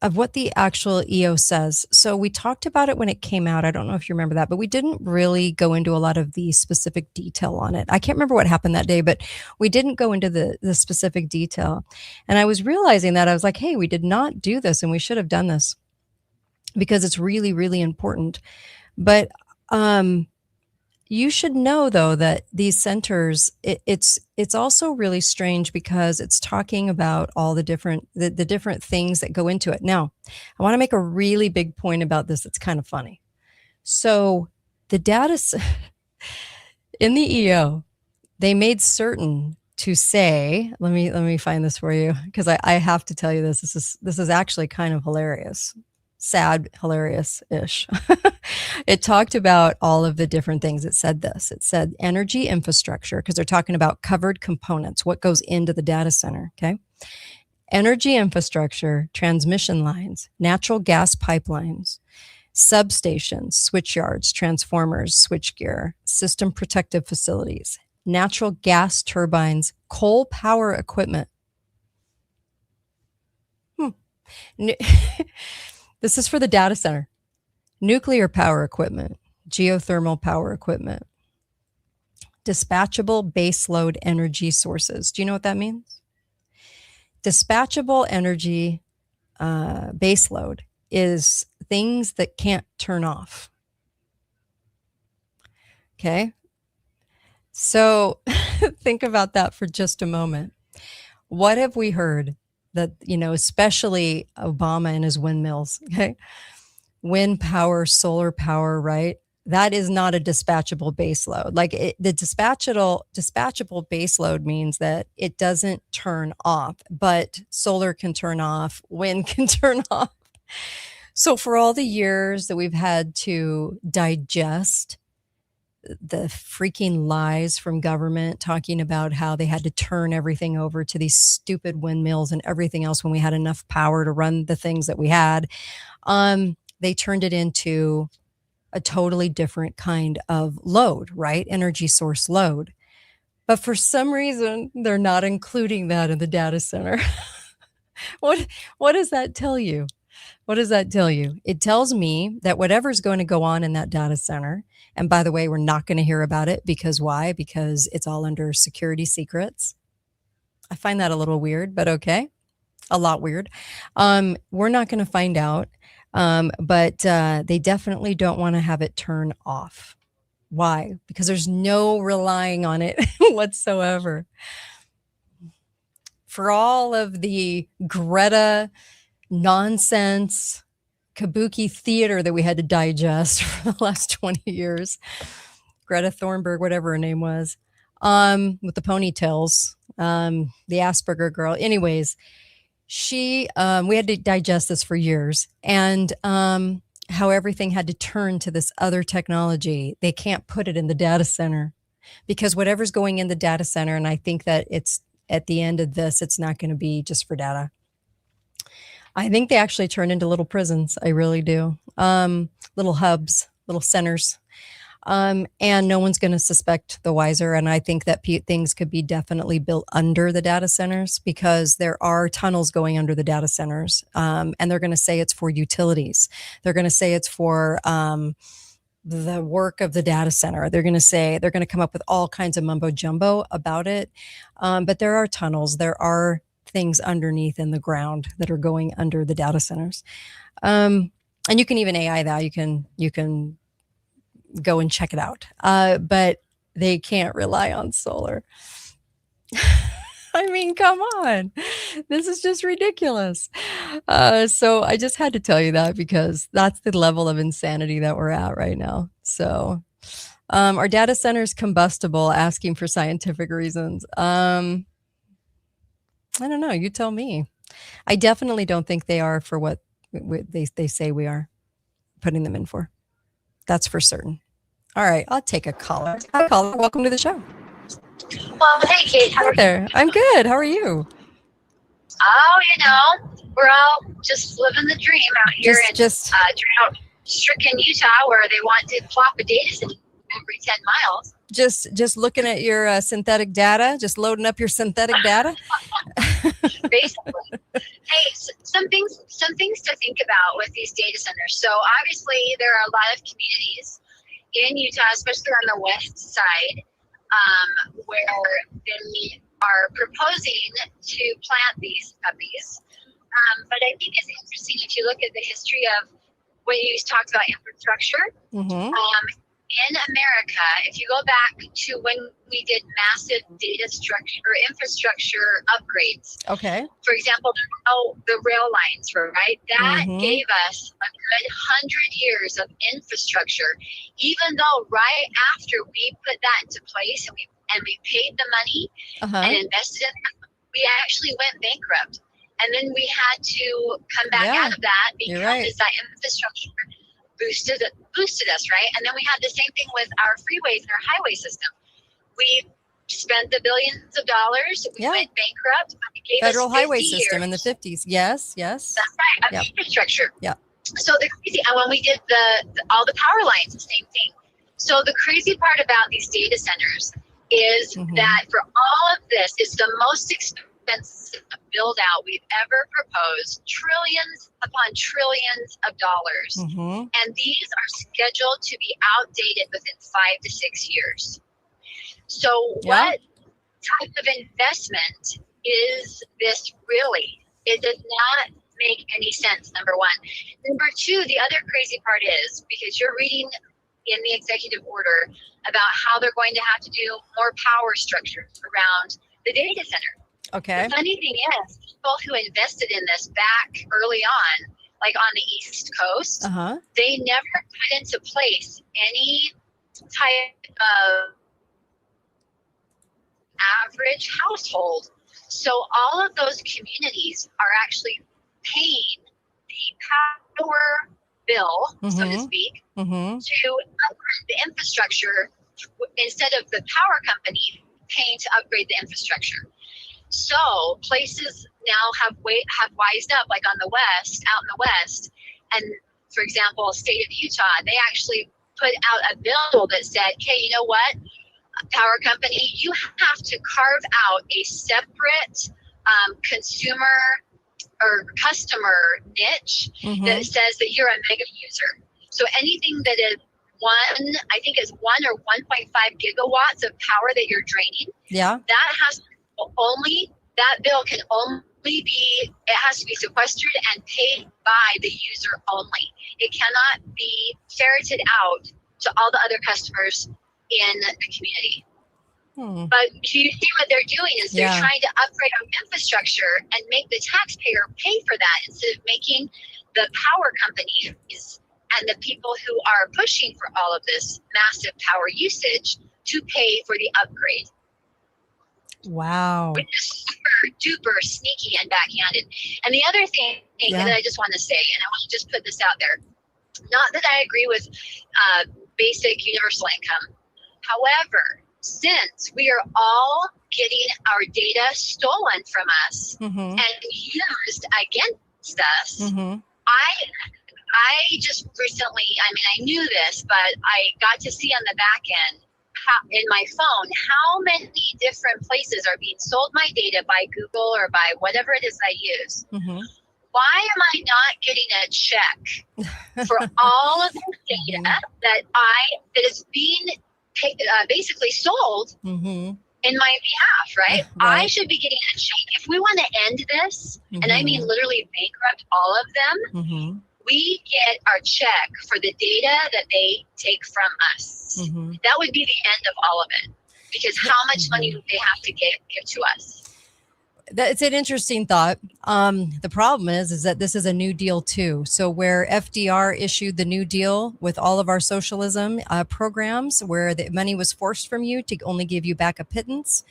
of what the actual EO says. So we talked about it when it came out. I don't know if you remember that, but we didn't really go into a lot of the specific detail on it. I can't remember what happened that day, but we didn't go into the specific detail. And I was realizing that I was like, hey, we did not do this and we should have done this because it's really, really important. But you should know, though, that these centers, it's also really strange because it's talking about all the different things that go into it. Now, I want to make a really big point about this. It's kind of funny. So the data in the EO, they made certain to say, let me find this for you because I have to tell you this. This is actually kind of hilarious. sad, hilarious-ish. It talked about all of the different things. It said this. It said energy infrastructure, because they're talking about covered components, what goes into the data center, okay? Energy infrastructure, transmission lines, natural gas pipelines, substations, switchyards, transformers, switchgear, system protective facilities, natural gas turbines, coal power equipment. This is for the data center. Nuclear power equipment, geothermal power equipment, dispatchable baseload energy sources. Do you know what that means? Dispatchable energy baseload is things that can't turn off. Okay. So think about that for just a moment. What have we heard that, especially Obama and his windmills, okay? Wind power, solar power, right? That is not a dispatchable baseload. Like the dispatchable baseload means that it doesn't turn off, but solar can turn off, wind can turn off. So for all the years that we've had to digest the freaking lies from government talking about how they had to turn everything over to these stupid windmills and everything else when we had enough power to run the things that we had, they turned it into a totally different kind of load, right? Energy source load. But for some reason, they're not including that in the data center. What does that tell you? What does that tell you? It tells me that whatever's going to go on in that data center, and by the way, we're not going to hear about it because why? Because it's all under security secrets. I find that a little weird, but okay. A lot weird. We're not going to find out. But they definitely don't want to have it turn off. Why? Because there's no relying on it whatsoever. For all of the Greta nonsense, kabuki theater that we had to digest for the last 20 years, Greta Thunberg, whatever her name was, with the ponytails, the Asperger girl. Anyways, we had to digest this for years, and how everything had to turn to this other technology. They can't put it in the data center because whatever's going in the data center, and I think that it's at the end of this, it's not going to be just for data. I think they actually turn into little prisons. I really do. Little hubs, little centers. And no one's going to suspect the wiser. And I think that things could be definitely built under the data centers because there are tunnels going under the data centers. And they're going to say it's for utilities. They're going to say it's for the work of the data center. They're going to come up with all kinds of mumbo jumbo about it. But there are tunnels. There are things underneath in the ground that are going under the data centers. And you can even AI that. You can go and check it out. But they can't rely on solar. I mean, come on. This is just ridiculous. So I just had to tell you that because that's the level of insanity that we're at right now. So are data centers combustible? Asking for scientific reasons. I don't know. You tell me. I definitely don't think they are for what they say we are putting them in for. That's for certain. All right. I'll take a caller. Hi, caller. Welcome to the show. Well, hey, Kate. How are Hi there. I'm good. How are you? Oh, we're all just living the dream out here in drought-stricken Utah, where they want to plop a data center every 10 miles. Just looking at your synthetic data, just loading up your synthetic data. Basically. Hey, some things to think about with these data centers. So obviously there are a lot of communities in Utah, especially on the west side, where they are proposing to plant these puppies. But I think it's interesting if you look at the history of when you talked about infrastructure. Mm-hmm. In America, if you go back to when we did massive data structure or infrastructure upgrades. Okay. For example, the rail lines, right? That gave us a good 100 years of infrastructure, even though right after we put that into place and we paid the money and invested in that, we actually went bankrupt. And then we had to come back Yeah, out of that you're right. because that infrastructure boosted us, right? And then we had the same thing with our freeways and our highway system. We spent the billions of dollars. We Yeah. went bankrupt. It gave Federal us 50 highway system in the years. 50s. Yes, yes. That's right, of Yep. infrastructure. Yeah. So the crazy, and when we did all the power lines, the same thing. So the crazy part about these data centers is Mhm. that for all of this, it's the most expensive build out we've ever proposed, trillions upon trillions of dollars. Mhm. And these are scheduled to be outdated within 5 to 6 years. So Yeah. what type of investment is this really? It does not make any sense, number one. Number two, the other crazy part is, because you're reading in the executive order about how they're going to have to do more power structure around the data center. Okay. The funny thing is, people who invested in this back early on, like on the East Coast, Uh-huh. they never put into place any type of average household. So all of those communities are actually paying the power bill, so to Mhm. speak, Mhm. to upgrade the infrastructure instead of the power company paying to upgrade the infrastructure. So places now have wised up, like on the west, out in the west, and for example, state of Utah, they actually put out a bill that said, "Okay, you know what, power company, you have to carve out a separate consumer or customer niche Mhm. that says that you're a mega user. So anything that is I think is 1 or 1.5 gigawatts of power that you're draining, Yeah. that bill can only be, it has to be sequestered and paid by the user only. It cannot be ferreted out to all the other customers in the community. Hmm. But do you see what they're doing is they're Yeah. trying to upgrade our infrastructure and make the taxpayer pay for that instead of making the power companies and the people who are pushing for all of this massive power usage to pay for the upgrade, Wow. which is super duper sneaky and backhanded. And the other thing Yeah. that I just want to say, and I want to just put this out there, not that I agree with basic universal income. However, since we are all getting our data stolen from us Mhm. and used against us, Mhm. I just recently, I mean, I knew this, but I got to see on the back end in my phone how many different places are being sold my data by Google or by whatever it is I use. Mhm. Why am I not getting a check for all of the data that is being basically sold Mhm. in my behalf, right? Right. I should be getting a check. If we want to end this, and I mean Mhm. literally bankrupt all of them, Mhm. we get our check for the data that they take from us. Mhm. That would be the end of all of it. Because how much money do they have to give to us? That's an interesting thought. The problem is that this is a New Deal too. So where FDR issued the New Deal with all of our socialism programs, where the money was forced from you to only give you back a pittance,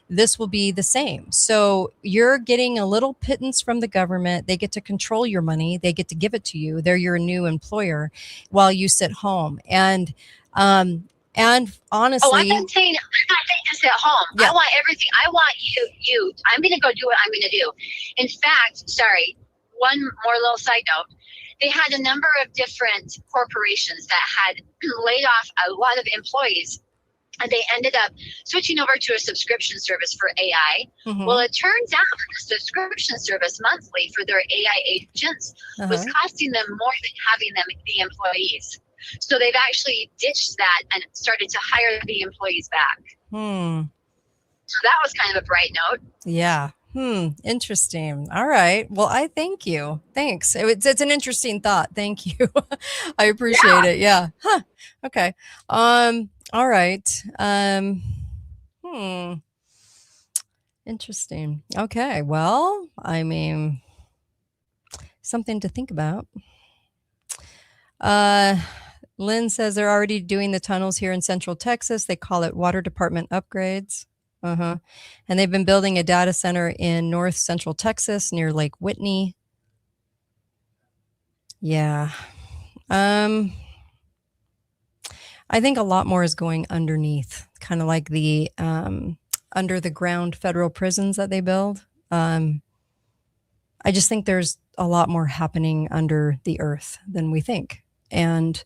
this will be the same. So you're getting a little pittance from the government. They get to control your money. They get to give it to you. They're your new employer while you sit home. And honestly, I'm not saying just at home. Yeah. I want everything. I want you. I'm going to go do what I'm going to do. In fact, sorry, one more little side note. They had a number of different corporations that had laid off a lot of employees, and they ended up switching over to a subscription service for AI. Mhm. Well, it turns out the subscription service monthly for their AI agents was Uh-huh. costing them more than having them be employees. So they've actually ditched that and started to hire the employees back. So that was kind of a bright note. Yeah. Interesting. All right. Well, I thank you. Thanks. It's an interesting thought. Thank you. I appreciate it. Yeah. Huh. Okay. All right. Interesting. Okay. Well, I mean, something to think about. Lynn says they're already doing the tunnels here in Central Texas. They call it water department upgrades. Uh-huh. And they've been building a data center in north central Texas near Lake Whitney. Yeah. I think a lot more is going underneath, kind of like the under the ground federal prisons that they build. I just think there's a lot more happening under the earth than we think. And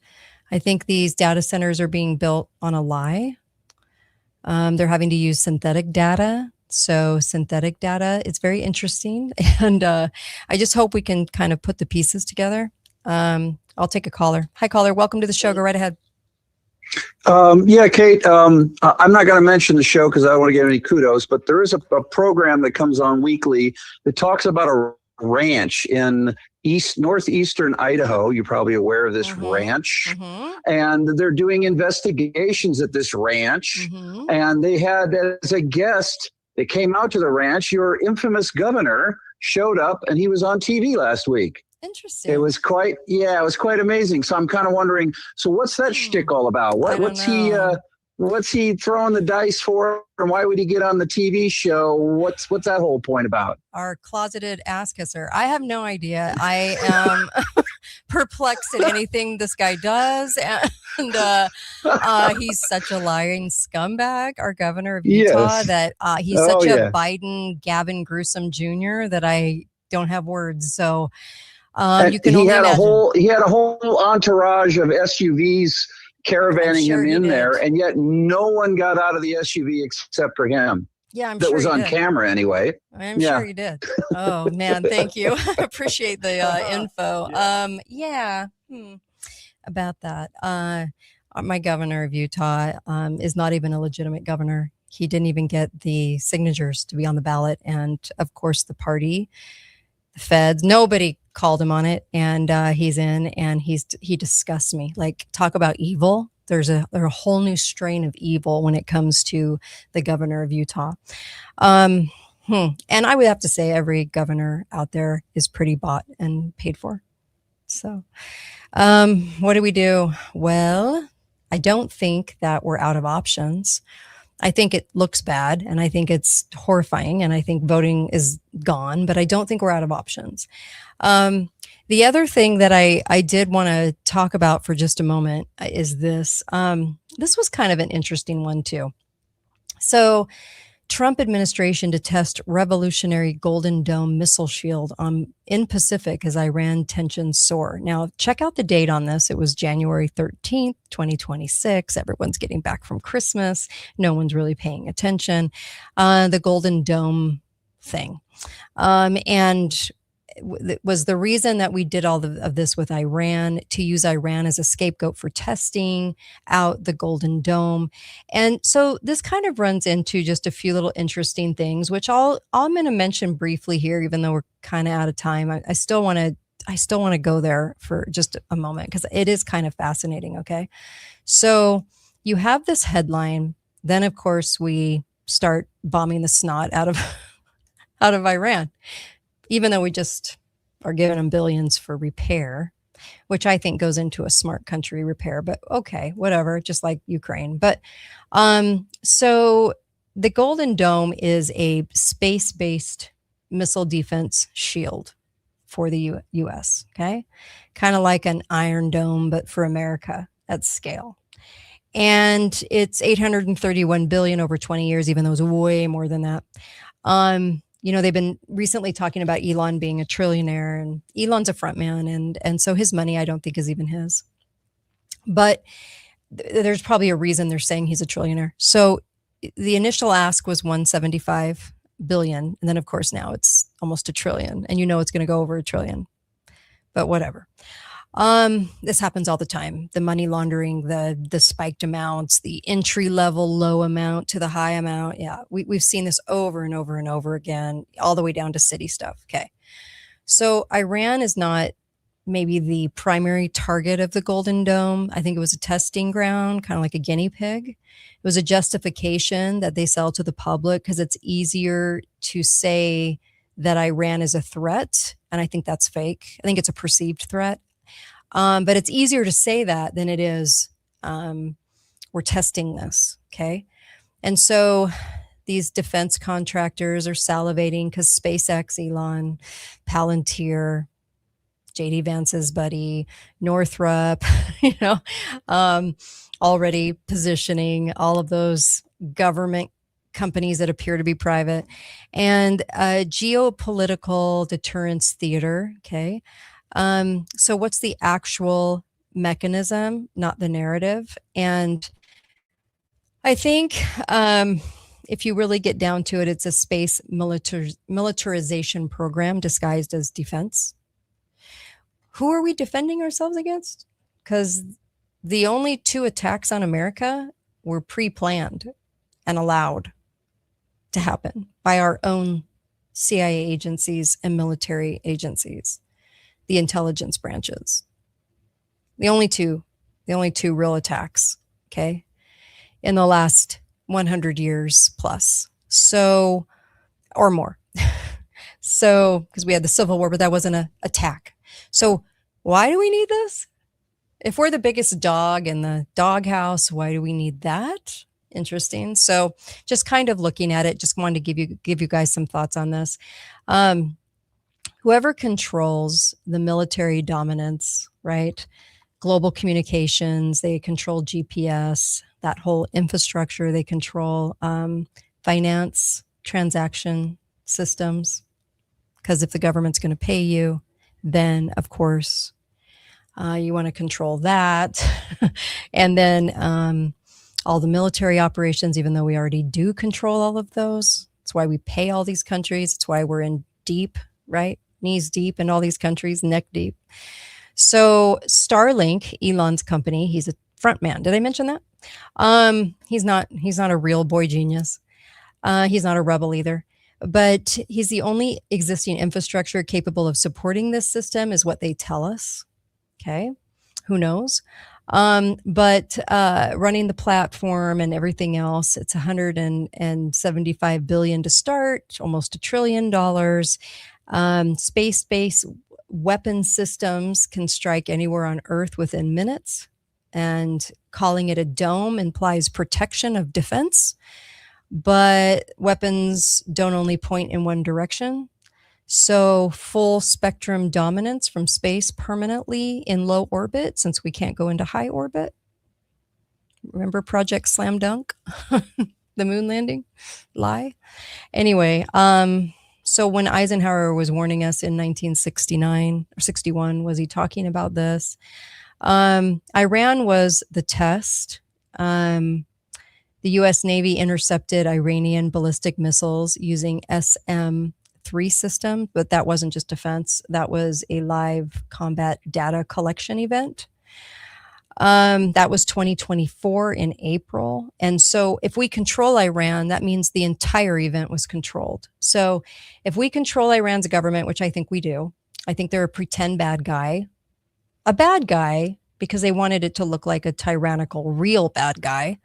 I think these data centers are being built on a lie. They're having to use synthetic data. So synthetic data, it's very interesting. And I just hope we can kind of put the pieces together. I'll take a caller. Hi, caller. Welcome to the show. Go right ahead. Yeah, Kate, I'm not going to mention the show because I don't want to get any kudos, but there is a program that comes on weekly that talks about a ranch in northeastern Idaho. You're probably aware of this ranch. And they're doing investigations at this ranch. And they had as a guest that came out to the ranch, your infamous governor showed up and he was on TV last week. Interesting. It was quite amazing. So I'm kind of wondering, so what's that shtick all about? What's he throwing the dice for, and why would he get on the TV show? What's that whole point about? Our closeted ass kisser. I have no idea. I am perplexed at anything this guy does, and he's such a lying scumbag. Our governor of Utah, that he's such a Biden Gavin Newsom Jr. that I don't have words. So. You can only imagine. He had a whole entourage of SUVs caravanning him in there, and yet no one got out of the SUV except for him. Yeah, I'm that sure was he on did. Camera anyway. I'm sure he did. Oh man, thank you. Appreciate the info. About that. My governor of Utah is not even a legitimate governor. He didn't even get the signatures to be on the ballot, and of course the party, the feds, nobody called him on it, and he's in, and he disgusts me. Like, talk about evil. There's a whole new strain of evil when it comes to the governor of Utah. And I would have to say every governor out there is pretty bought and paid for. So what do we do? Well, I don't think that we're out of options. I think it looks bad, and I think it's horrifying, and I think voting is gone, but I don't think we're out of options. The other thing that I did want to talk about for just a moment is this. This was kind of an interesting one too. So Trump administration to test revolutionary Golden Dome missile shield in Pacific as Iran tensions soar. Now, check out the date on this. It was January 13th, 2026. Everyone's getting back from Christmas. No one's really paying attention. The Golden Dome thing. And was the reason that we did all of this with Iran, to use Iran as a scapegoat for testing out the Golden Dome. And so this kind of runs into just a few little interesting things, which I'm going to mention briefly here, even though we're kind of out of time. I still want to go there for just a moment because it is kind of fascinating. Okay. So you have this headline. Then of course we start bombing the snot out of Iran, even though we just are giving them billions for repair, which I think goes into a smart country repair, but okay, whatever, just like Ukraine. But so the Golden Dome is a space-based missile defense shield for the U.S., okay? Kind of like an Iron Dome, but for America at scale. And it's $831 billion over 20 years, even though it's way more than that. They've been recently talking about Elon being a trillionaire, and Elon's a front man, and so his money I don't think is even his. But there's probably a reason they're saying he's a trillionaire. So the initial ask was 175 billion, and then of course now it's almost $1 trillion, and it's going to go over $1 trillion. But whatever. This happens all the time. The money laundering, the spiked amounts, the entry level low amount to the high amount. Yeah, we've seen this over and over and over again, all the way down to city stuff. Okay. So Iran is not maybe the primary target of the Golden Dome. I think it was a testing ground, kind of like a guinea pig. It was a justification that they sell to the public because it's easier to say that Iran is a threat. And I think that's fake. I think it's a perceived threat. But it's easier to say that than it is we're testing this, okay? And so these defense contractors are salivating because SpaceX, Elon, Palantir, JD Vance's buddy, Northrop, you know, already positioning all of those government companies that appear to be private, and geopolitical deterrence theater. Okay. So what's the actual mechanism, not the narrative? And I think if you really get down to it, it's a space militarization program disguised as defense. Who are we defending ourselves against? Because the only 2 attacks on America were pre-planned and allowed to happen by our own CIA agencies and military agencies, the intelligence branches. The only two real attacks, okay, in the last 100 years plus. So, or more. So, because we had the Civil War, but that wasn't an attack. So why do we need this? If we're the biggest dog in the doghouse, why do we need that? Interesting. So just kind of looking at it, just wanted to give you guys some thoughts on this. Whoever controls the military dominance, right? Global communications, they control GPS, that whole infrastructure, they control finance, transaction systems. Because if the government's going to pay you, then of course you want to control that. And then all the military operations, even though we already do control all of those. That's why we pay all these countries. It's why we're in deep, right? Knees deep in all these countries, neck deep. So Starlink, Elon's company, he's a front man. Did I mention that? He's not a real boy genius. He's not a rebel either. But he's the only existing infrastructure capable of supporting this system, is what they tell us. Okay. Who knows? But running the platform and everything else, it's $175 billion to start, almost $1 trillion. Space-based weapon systems can strike anywhere on Earth within minutes. And calling it a dome implies protection of defense. But weapons don't only point in one direction. So full spectrum dominance from space permanently in low orbit, since we can't go into high orbit. Remember Project Slam Dunk? The moon landing lie? Anyway, so when Eisenhower was warning us in 1969 or 61, was he talking about this? Iran was the test. The U.S. Navy intercepted Iranian ballistic missiles using SM-3 system, but that wasn't just defense. That was a live combat data collection event. That was 2024 in April. And so if we control Iran, that means the entire event was controlled. So if we control Iran's government, which I think we do, I think they're a pretend bad guy, a bad guy because they wanted it to look like a tyrannical, real bad guy.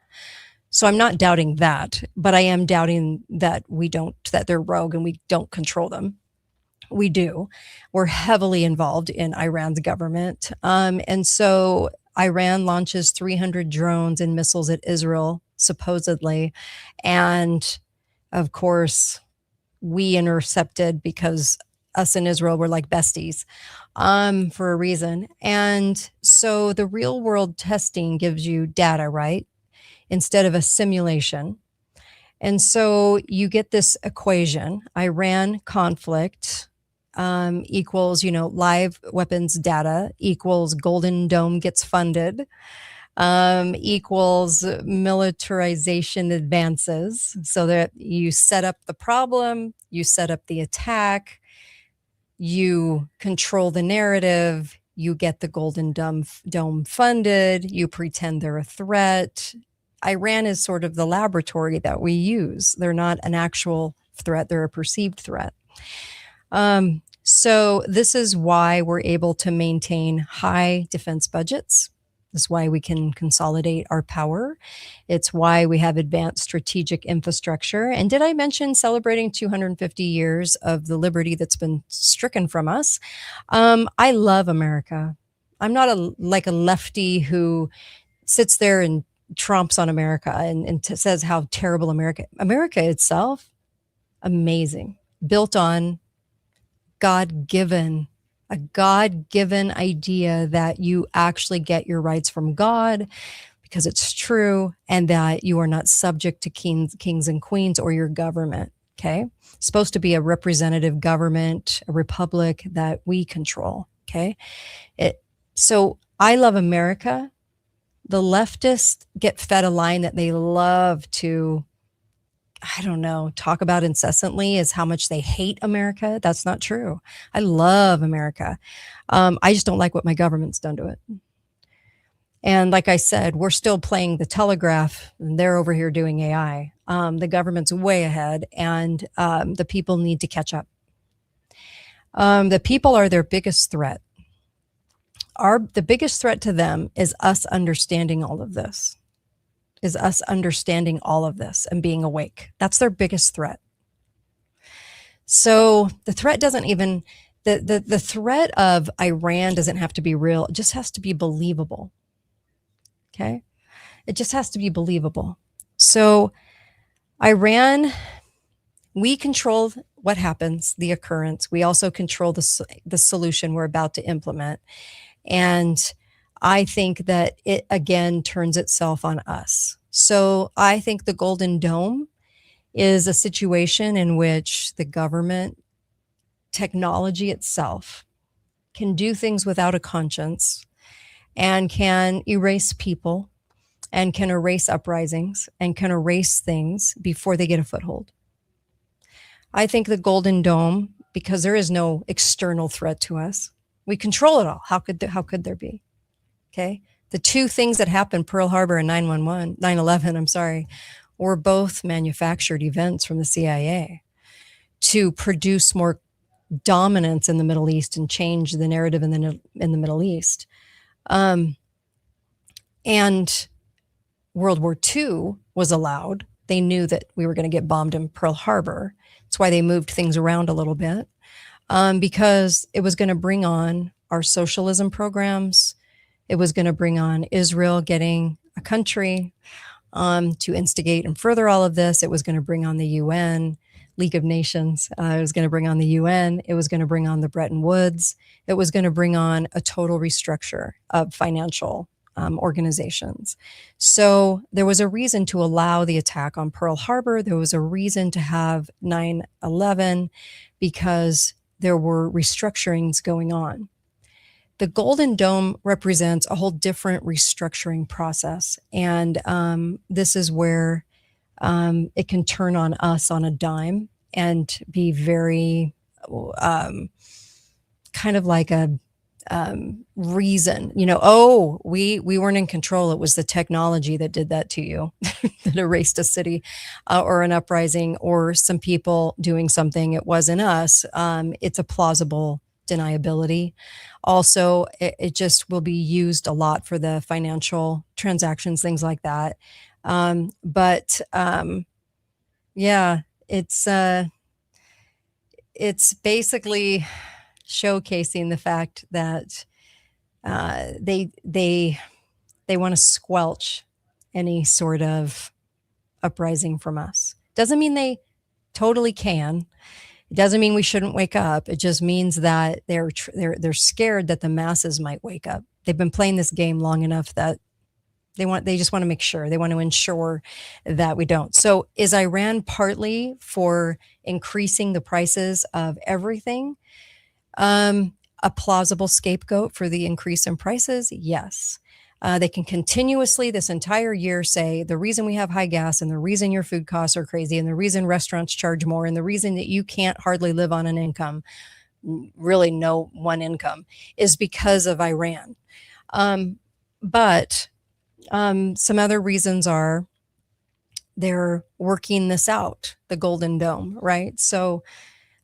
So I'm not doubting that, but I am doubting that that they're rogue and we don't control them. We do. We're heavily involved in Iran's government. And so Iran launches 300 drones and missiles at Israel, supposedly. And of course, we intercepted because us and Israel were like besties for a reason. And so the real world testing gives you data, right? Instead of a simulation. And so you get this equation, Iran conflict equals, live weapons data equals Golden Dome gets funded, equals militarization advances, so that you set up the problem, you set up the attack, you control the narrative, you get the Golden Dome funded, you pretend they're a threat. Iran is sort of the laboratory that we use. They're not an actual threat, they're a perceived threat. So this is why we're able to maintain high defense budgets. This is why we can consolidate our power. It's why we have advanced strategic infrastructure. And did I mention celebrating 250 years of the liberty that's been stricken from us? I love America. I'm not like a lefty who sits there and trumps on America and says how terrible America itself, amazing, built on a God-given idea that you actually get your rights from God because it's true, and that you are not subject to kings and queens or your government. Okay. It's supposed to be a representative government, a republic that we control. Okay. So I love America. The leftists get fed a line that they love to, I don't know, talk about incessantly, is how much they hate America. That's not true. I love America. I just don't like what my government's done to it. And like I said, we're still playing the telegraph, and they're over here doing AI. The government's way ahead, and the people need to catch up. The people are their biggest threat. The biggest threat to them is us understanding all of this, and being awake. That's their biggest threat. So the threat doesn't even, the threat of Iran doesn't have to be real. It just has to be believable. Okay. It just has to be believable. So Iran, we control what happens, the occurrence. We also control the solution we're about to implement. And I think that it again turns itself on us. So I think the Golden Dome is a situation in which the government, technology itself, can do things without a conscience and can erase people and can erase uprisings and can erase things before they get a foothold. I think the Golden Dome, because there is no external threat to us, we control it all. How could there be? Okay. The two things that happened, Pearl Harbor and 9/11, were both manufactured events from the CIA to produce more dominance in the Middle East and change the narrative in the Middle East. And World War II was allowed. They knew that we were going to get bombed in Pearl Harbor. That's why they moved things around a little bit, because it was going to bring on our socialism programs. It was going to bring on Israel getting a country to instigate and further all of this. It was going to bring on the UN, League of Nations. It was going to bring on the UN. It was going to bring on the Bretton Woods. It was going to bring on a total restructure of financial organizations. So there was a reason to allow the attack on Pearl Harbor. There was a reason to have 9/11 because there were restructurings going on. The Golden Dome represents a whole different restructuring process. And this is where it can turn on us on a dime and be very kind of like a reason, we weren't in control. It was the technology that did that to you, that erased a city or an uprising or some people doing something. It wasn't us. It's a plausible deniability. Also, it just will be used a lot for the financial transactions, things like that. Yeah, it's basically showcasing the fact that they want to squelch any sort of uprising from us. Doesn't mean they totally can. It doesn't mean we shouldn't wake up. It just means that they're scared that the masses might wake up. They've been playing this game long enough that they just want to make sure. They want to ensure that we don't. So is Iran partly for increasing the prices of everything? A plausible scapegoat for the increase in prices? Yes. They can continuously this entire year say the reason we have high gas and the reason your food costs are crazy and the reason restaurants charge more and the reason that you can't hardly live on an income, really no one income, is because of Iran. But some other reasons are they're working this out, the Golden Dome, right? So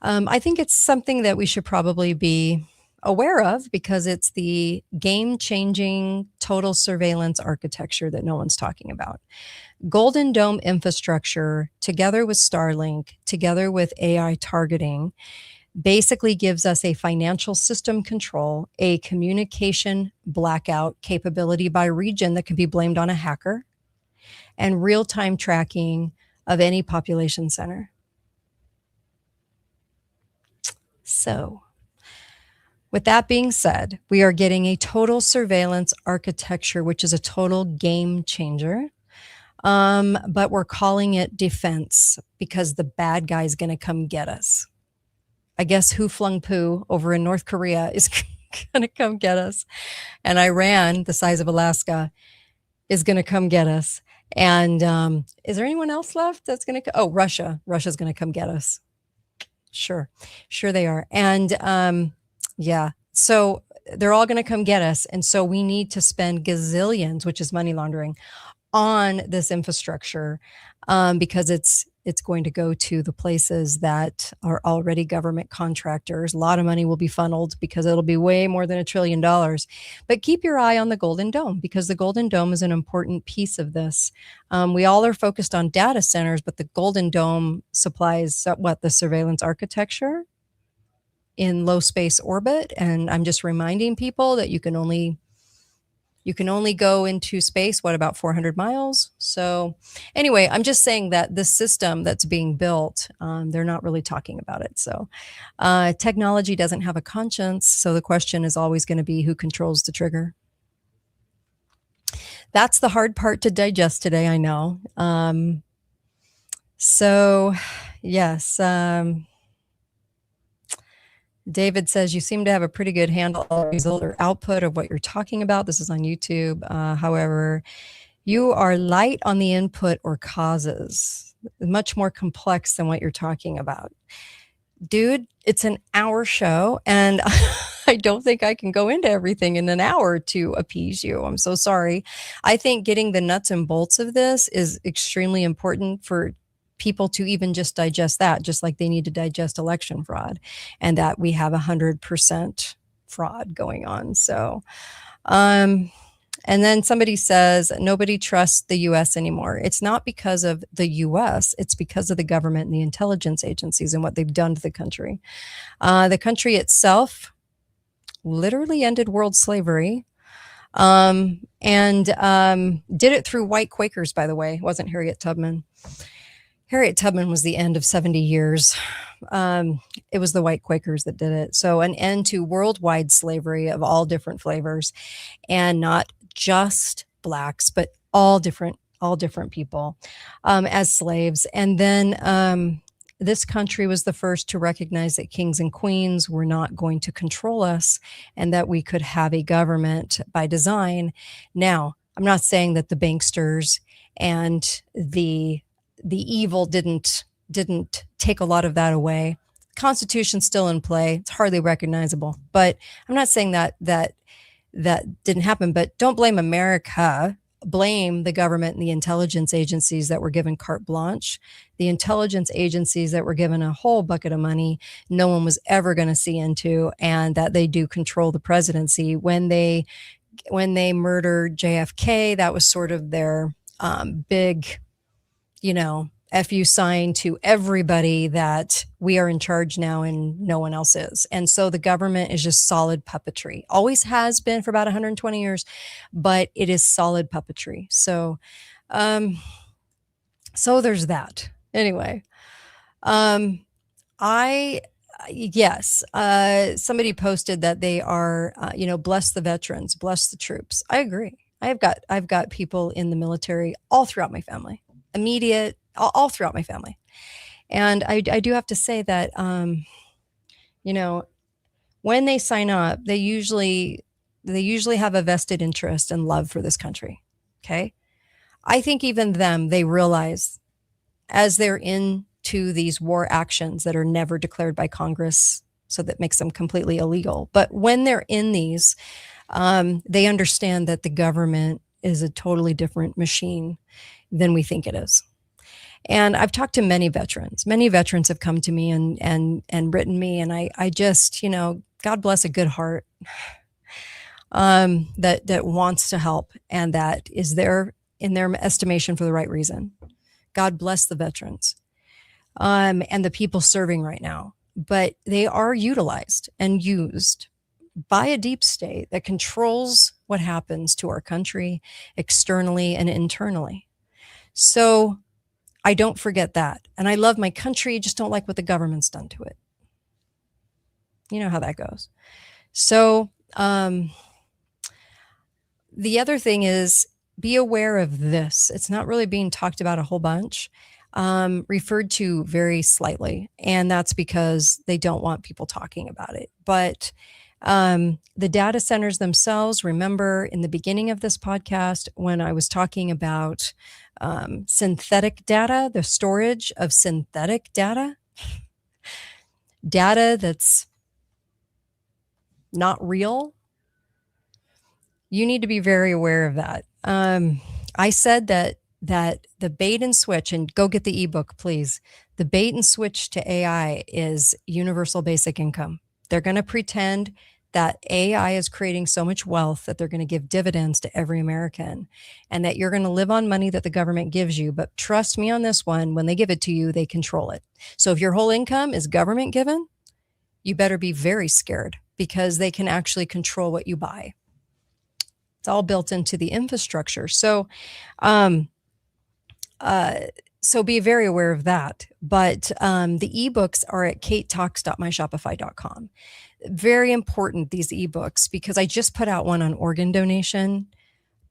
I think it's something that we should probably be aware of because it's the game-changing total surveillance architecture that no one's talking about. Golden Dome infrastructure, together with Starlink, together with AI targeting, basically gives us a financial system control, a communication blackout capability by region that can be blamed on a hacker, and real-time tracking of any population center. So, with that being said, we are getting a total surveillance architecture, which is a total game changer. But we're calling it defense because the bad guy's going to come get us. I guess Hu Flung Poo over in North Korea is going to come get us. And Iran, the size of Alaska, is going to come get us. And is there anyone else left that's going to? Oh, Russia. Russia's going to come get us. Sure they are. And yeah, so they're all going to come get us. And so we need to spend gazillions, which is money laundering, on this infrastructure because it's going to go to the places that are already government contractors. A lot of money will be funneled because it'll be way more than $1 trillion. But keep your eye on the Golden Dome because the Golden Dome is an important piece of this. We all are focused on data centers, but the Golden Dome supplies the surveillance architecture in low space orbit. And I'm just reminding people that you can only go into space, about 400 miles? So anyway, I'm just saying that the system that's being built, they're not really talking about it. So technology doesn't have a conscience. So the question is always going to be who controls the trigger. That's the hard part to digest today, I know. So yes, David says, you seem to have a pretty good handle on the result or output of what you're talking about. This is on YouTube. However, you are light on the input or causes, much more complex than what you're talking about. Dude, it's an hour show, and I don't think I can go into everything in an hour to appease you. I'm so sorry. I think getting the nuts and bolts of this is extremely important for people to even just digest that, just like they need to digest election fraud and that we have 100% fraud going on. So, and then somebody says, nobody trusts the US anymore. It's not because of the US, it's because of the government and the intelligence agencies and what they've done to the country. The country itself literally ended world slavery and did it through white Quakers, by the way. It wasn't Harriet Tubman. Harriet Tubman was the end of 70 years. It was the white Quakers that did it. So an end to worldwide slavery of all different flavors, and not just blacks, but all different people as slaves. And then this country was the first to recognize that kings and queens were not going to control us and that we could have a government by design. Now, I'm not saying that the banksters and the evil didn't take a lot of that away. Constitution's still in play. It's hardly recognizable. But I'm not saying that didn't happen. But don't blame America. Blame the government and the intelligence agencies that were given carte blanche. The intelligence agencies that were given a whole bucket of money no one was ever going to see into, and that they do control the presidency. When they murdered JFK, that was sort of their big, FU sign to everybody that we are in charge now and no one else is. And so the government is just solid puppetry. Always has been for about 120 years, but it is solid puppetry. So, so there's that. Anyway, somebody posted that they are, bless the veterans, bless the troops. I agree. I've got people in the military all throughout my family, immediate, all throughout my family. And I do have to say that, when they sign up, they usually have a vested interest and love for this country. Okay. I think even they realize as they're into these war actions that are never declared by Congress, so that makes them completely illegal. But when they're in these, they understand that the government is a totally different machine than we think it is. And I've talked to many veterans. Many veterans have come to me and written me. And I just, God bless a good heart that wants to help and that is there in their estimation for the right reason. God bless the veterans and the people serving right now. But they are utilized and used by a deep state that controls what happens to our country externally and internally. So I don't forget that. And I love my country, just don't like what the government's done to it. You know how that goes. So the other thing is, be aware of this. It's not really being talked about a whole bunch, referred to very slightly. And that's because they don't want people talking about it. But the data centers themselves, remember in the beginning of this podcast, when I was talking about synthetic data, the storage of synthetic data, data that's not real, you need to be very aware of that. I said that the bait and switch, and go get the ebook, please. The bait and switch to AI is universal basic income. They're going to pretend that AI is creating so much wealth that they're going to give dividends to every American, and that you're going to live on money that the government gives you. But trust me on this one, when they give it to you, they control it. So if your whole income is government given, you better be very scared, because they can actually control what you buy. It's all built into the infrastructure. So, so be very aware of that. But the ebooks are at katetalks.myshopify.com. Very important, these ebooks, because I just put out one on organ donation.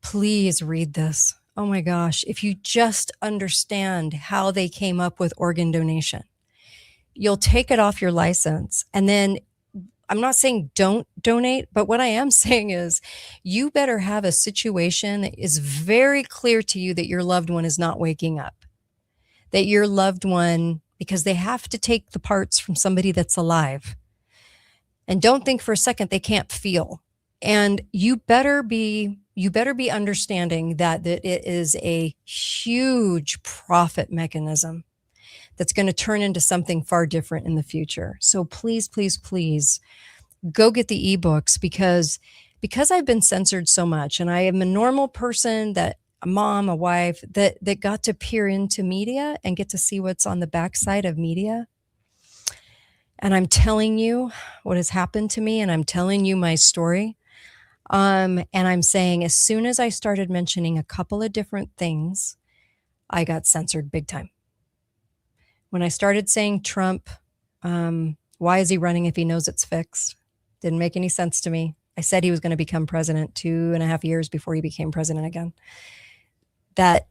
Please read this. Oh my gosh. If you just understand how they came up with organ donation, you'll take it off your license. And then I'm not saying don't donate, but what I am saying is you better have a situation that is very clear to you that your loved one is not waking up, that your loved one, because they have to take the parts from somebody that's alive. And don't think for a second they can't feel. And you better be understanding that it is a huge profit mechanism that's going to turn into something far different in the future. So please, please, please go get the ebooks, because I've been censored so much, and I am a normal person, that a mom, a wife, that got to peer into media and get to see what's on the backside of media. And I'm telling you what has happened to me, and I'm telling you my story. And I'm saying, as soon as I started mentioning a couple of different things, I got censored big time. When I started saying Trump, why is he running if he knows it's fixed? Didn't make any sense to me. I said he was going to become president 2.5 years before he became president again. That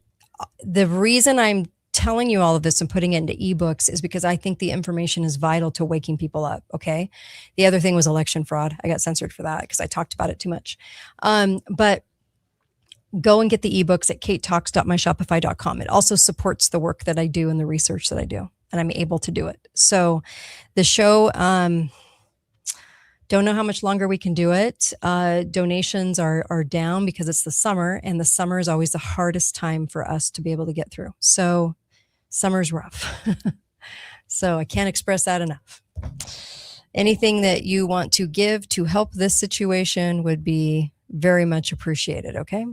the reason I'm telling you all of this and putting it into ebooks is because I think the information is vital to waking people up. Okay. The other thing was election fraud. I got censored for that because I talked about it too much. But go and get the ebooks at katetalks.myshopify.com. It also supports the work that I do and the research that I do, and I'm able to do it. So the show, don't know how much longer we can do it. Donations are down because it's the summer, and the summer is always the hardest time for us to be able to get through. So summer's rough. So I can't express that enough. Anything that you want to give to help this situation would be very much appreciated. Okay.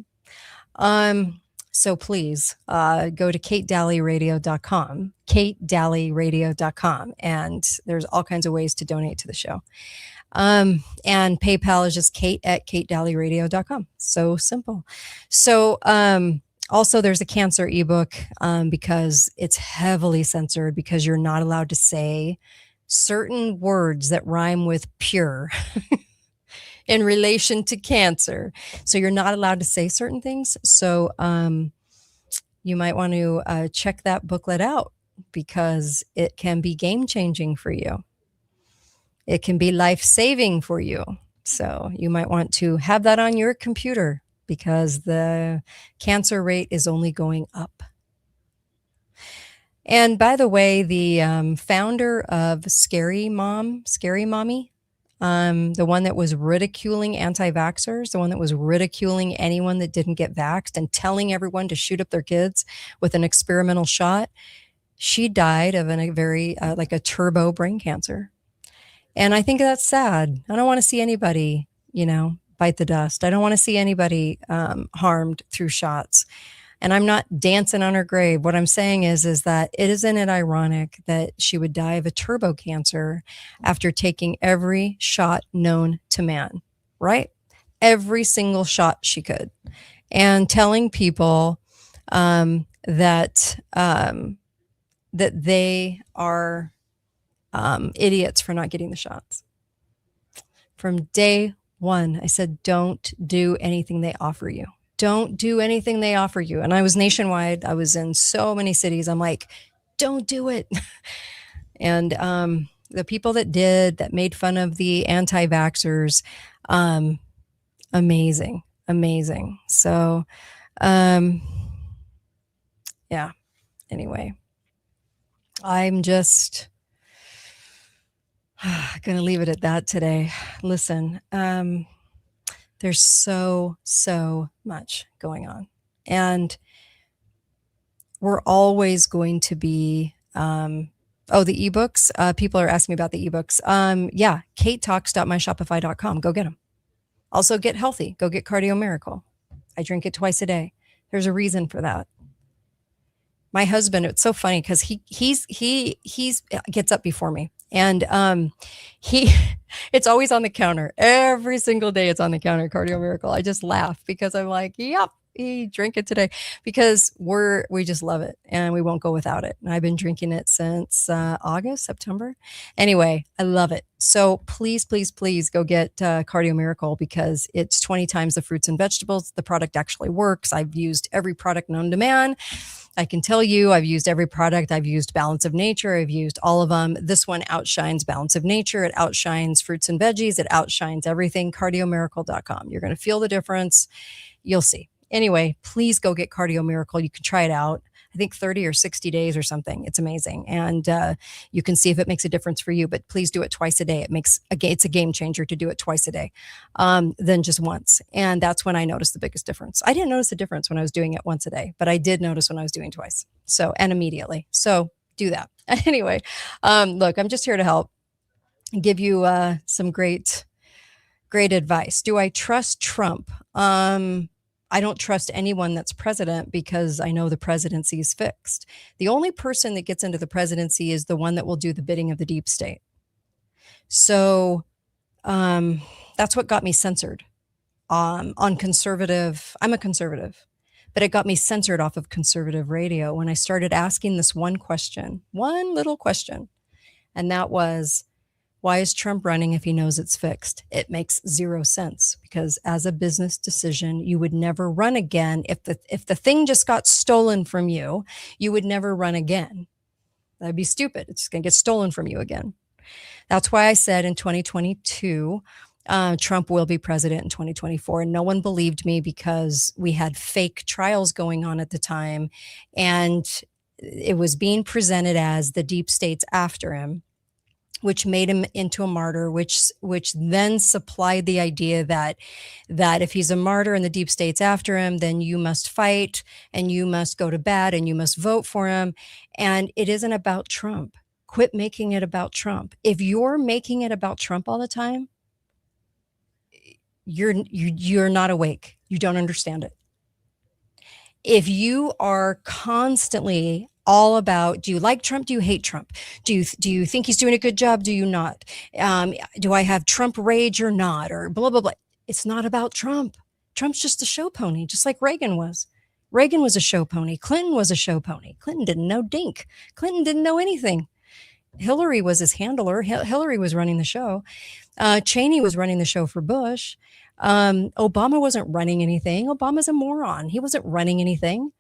So please, go to katedalleyradio.com, katedalleyradio.com. And there's all kinds of ways to donate to the show. And PayPal is just kate@katedalleyradio.com. So simple. So, also there's a cancer ebook, because it's heavily censored, because you're not allowed to say certain words that rhyme with pure in relation to cancer. So you're not allowed to say certain things. So, you might want to, check that booklet out, because it can be game-changing for you. It can be life-saving for you. So you might want to have that on your computer, because the cancer rate is only going up. And by the way, the founder of Scary Mommy, the one that was ridiculing anti-vaxxers, the one that was ridiculing anyone that didn't get vaxxed and telling everyone to shoot up their kids with an experimental shot, she died of a very, like a turbo brain cancer. And I think that's sad. I don't want to see anybody, bite the dust. I don't want to see anybody harmed through shots. And I'm not dancing on her grave. What I'm saying is that isn't it ironic that she would die of a turbo cancer after taking every shot known to man, right? Every single shot she could. And telling people that that they are idiots for not getting the shots. From day one, I said, don't do anything they offer you. Don't do anything they offer you. And I was nationwide. I was in so many cities. I'm like, don't do it. And the people that did, that made fun of the anti-vaxxers, amazing, amazing. So, yeah, anyway, I'm just going to leave it at that today. Listen, there's so much going on. And we're always going to be, the ebooks. People are asking me about the ebooks. Yeah, katetalks.myshopify.com. Go get them. Also get healthy. Go get Cardio Miracle. I drink it twice a day. There's a reason for that. My husband, it's so funny because he gets up before me, and it's always on the counter. Every single day it's on the counter, Cardio Miracle. I just laugh because I'm like, yep, he drink it today, because we just love it and we won't go without it. And I've been drinking it since August, September. Anyway, I love it. So please go get Cardio Miracle, because it's 20 times the fruits and vegetables. The product actually works. I've used every product known to man. I can tell you, I've used every product. I've used Balance of Nature. I've used all of them. This one outshines Balance of Nature. It outshines fruits and veggies. It outshines everything. CardioMiracle.com. You're going to feel the difference. You'll see. Anyway, please go get Cardio Miracle. You can try it out. I think 30 or 60 days or something. It's amazing. And you can see if it makes a difference for you, but please do it twice a day. It's a game changer to do it twice a day than just once. And that's when I noticed the biggest difference. I didn't notice the difference when I was doing it once a day, but I did notice when I was doing twice. So, and immediately. So do that. Anyway, look, I'm just here to help and give you some great advice. Do I trust Trump? I don't trust anyone that's president, because I know the presidency is fixed. The only person that gets into the presidency is the one that will do the bidding of the deep state. So that's what got me censored on conservative. I'm a conservative, but it got me censored off of conservative radio when I started asking this one little question. And that was, why is Trump running if he knows it's fixed? It makes zero sense, because as a business decision, you would never run again. If the thing just got stolen from you, you would never run again. That'd be stupid. It's just going to get stolen from you again. That's why I said in 2022, Trump will be president in 2024. And no one believed me, because we had fake trials going on at the time. And it was being presented as the deep state's after him, which made him into a martyr, which then supplied the idea that if he's a martyr and the deep state's after him, then you must fight and you must go to bat and you must vote for him. And it isn't about Trump. Quit making it about Trump. If you're making it about Trump all the time, you're not awake. You don't understand it. If you are constantly all about, do you like Trump? Do you hate Trump? Do you think he's doing a good job? Do you not? Do I have Trump rage or not? Or blah, blah, blah. It's not about Trump. Trump's just a show pony, just like Reagan was. Reagan was a show pony. Clinton was a show pony. Clinton didn't know dink. Clinton didn't know anything. Hillary was his handler. Hillary was running the show. Cheney was running the show for Bush. Obama wasn't running anything. Obama's a moron. He wasn't running anything.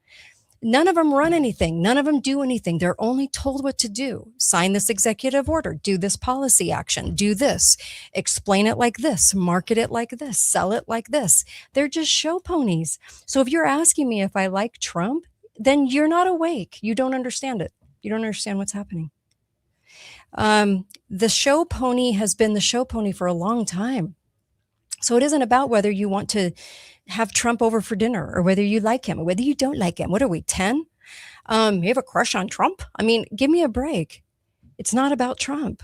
None of them run anything. None of them do anything. They're only told what to do. Sign this executive order. Do this policy action. Do this. Explain it like this. Market it like this. Sell it like this. They're just show ponies. So if you're asking me if I like Trump, then you're not awake. You don't understand it. You don't understand what's happening. The show pony has been the show pony for a long time. So it isn't about whether you want to have Trump over for dinner or whether you like him or whether you don't like him. What are we, 10? You have a crush on Trump? I mean, give me a break. It's not about Trump.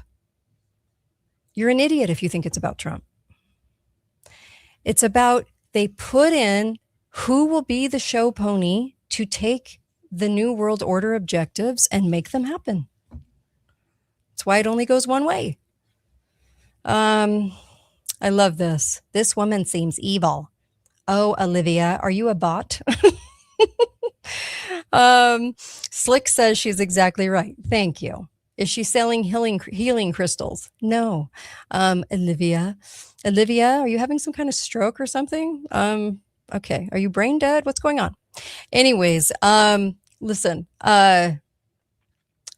You're an idiot if you think it's about Trump. It's about, they put in who will be the show pony to take the New World Order objectives and make them happen. That's why it only goes one way. I love this. This woman seems evil. Oh, Olivia, are you a bot? Slick says she's exactly right. Thank you. Is she selling healing crystals? No. Olivia, are you having some kind of stroke or something? Okay. Are you brain dead? What's going on? Anyways, listen,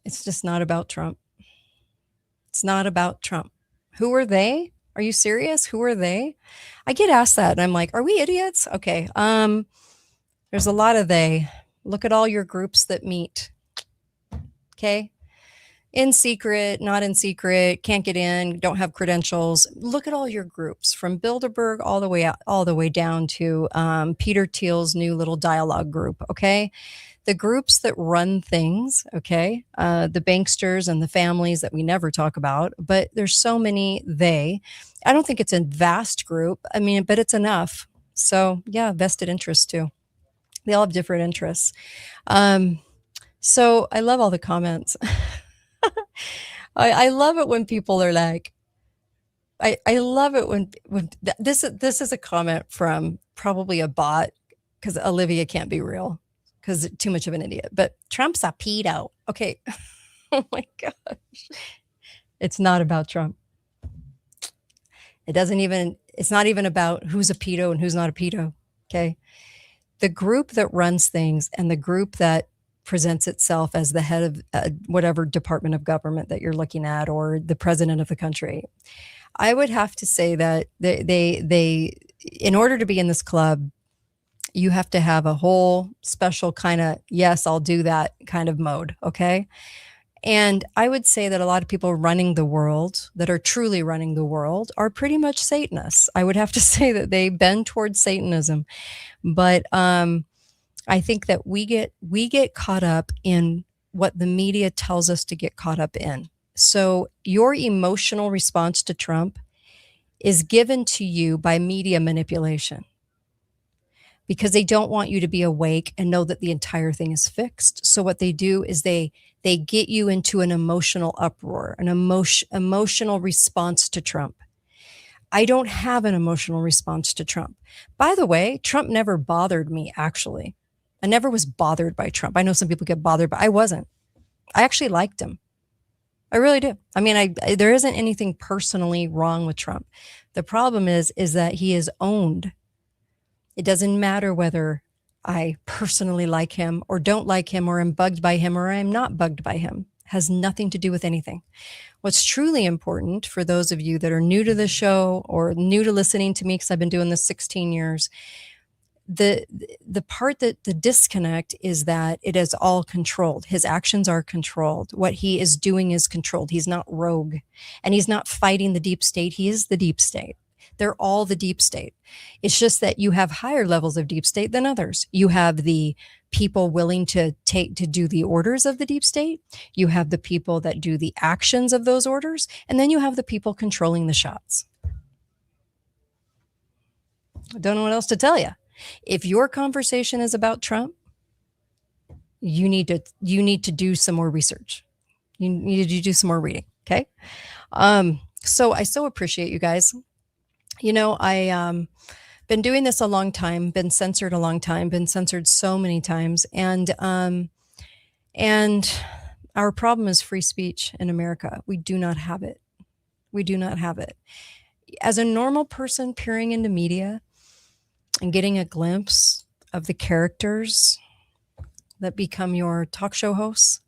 it's just not about Trump. It's not about Trump. Who are they? Are you serious? Who are they? I get asked that and I'm like, are we idiots? Okay. There's a lot of they. Look at all your groups that meet. Okay. In secret, not in secret, can't get in, don't have credentials. Look at all your groups from Bilderberg all the way down to Peter Thiel's new little dialogue group. Okay. The groups that run things, okay, the banksters and the families that we never talk about, but there's so many they. I don't think it's a vast group. I mean, but it's enough. So yeah, vested interests too. They all have different interests. So I love all the comments. I love it when people are like, I love it when this is a comment from probably a bot because Olivia can't be real because too much of an idiot. But Trump's a pedo. Okay. Oh my gosh. It's not about Trump. It's not even about who's a pedo and who's not a pedo. Okay. The group that runs things and the group that presents itself as the head of whatever department of government that you're looking at or the president of the country, I would have to say that they in order to be in this club, you have to have a whole special kind of, yes, I'll do that kind of mode. Okay. And I would say that a lot of people running the world that are truly running the world are pretty much Satanists. I would have to say that they bend towards Satanism. But I think that we get caught up in what the media tells us to get caught up in. So your emotional response to Trump is given to you by media manipulation because they don't want you to be awake and know that the entire thing is fixed. So what they do is they get you into an emotional uproar, an emotional response to Trump. I don't have an emotional response to Trump. By the way, Trump never bothered me, actually. I never was bothered by Trump. I know some people get bothered, but I wasn't. I actually liked him. I really do. I mean, there isn't anything personally wrong with Trump. The problem is that he is owned. It doesn't matter whether I personally like him or don't like him or am bugged by him or I'm not bugged by him. It has nothing to do with anything. What's truly important for those of you that are new to the show or new to listening to me, because I've been doing this 16 years, the part that the disconnect is that it is all controlled. His actions are controlled. What he is doing is controlled. He's not rogue and he's not fighting the deep state. He is the deep state. They're all the deep state. It's just that you have higher levels of deep state than others. You have the people willing to do the orders of the deep state. You have the people that do the actions of those orders. And then you have the people controlling the shots. I don't know what else to tell you. If your conversation is about Trump, you need to do some more research. You need to do some more reading. Okay. So I so appreciate you guys. You know, I been doing this a long time, been censored a long time, been censored so many times. And our problem is free speech in America. We do not have it. We do not have it. As a normal person peering into media and getting a glimpse of the characters that become your talk show hosts,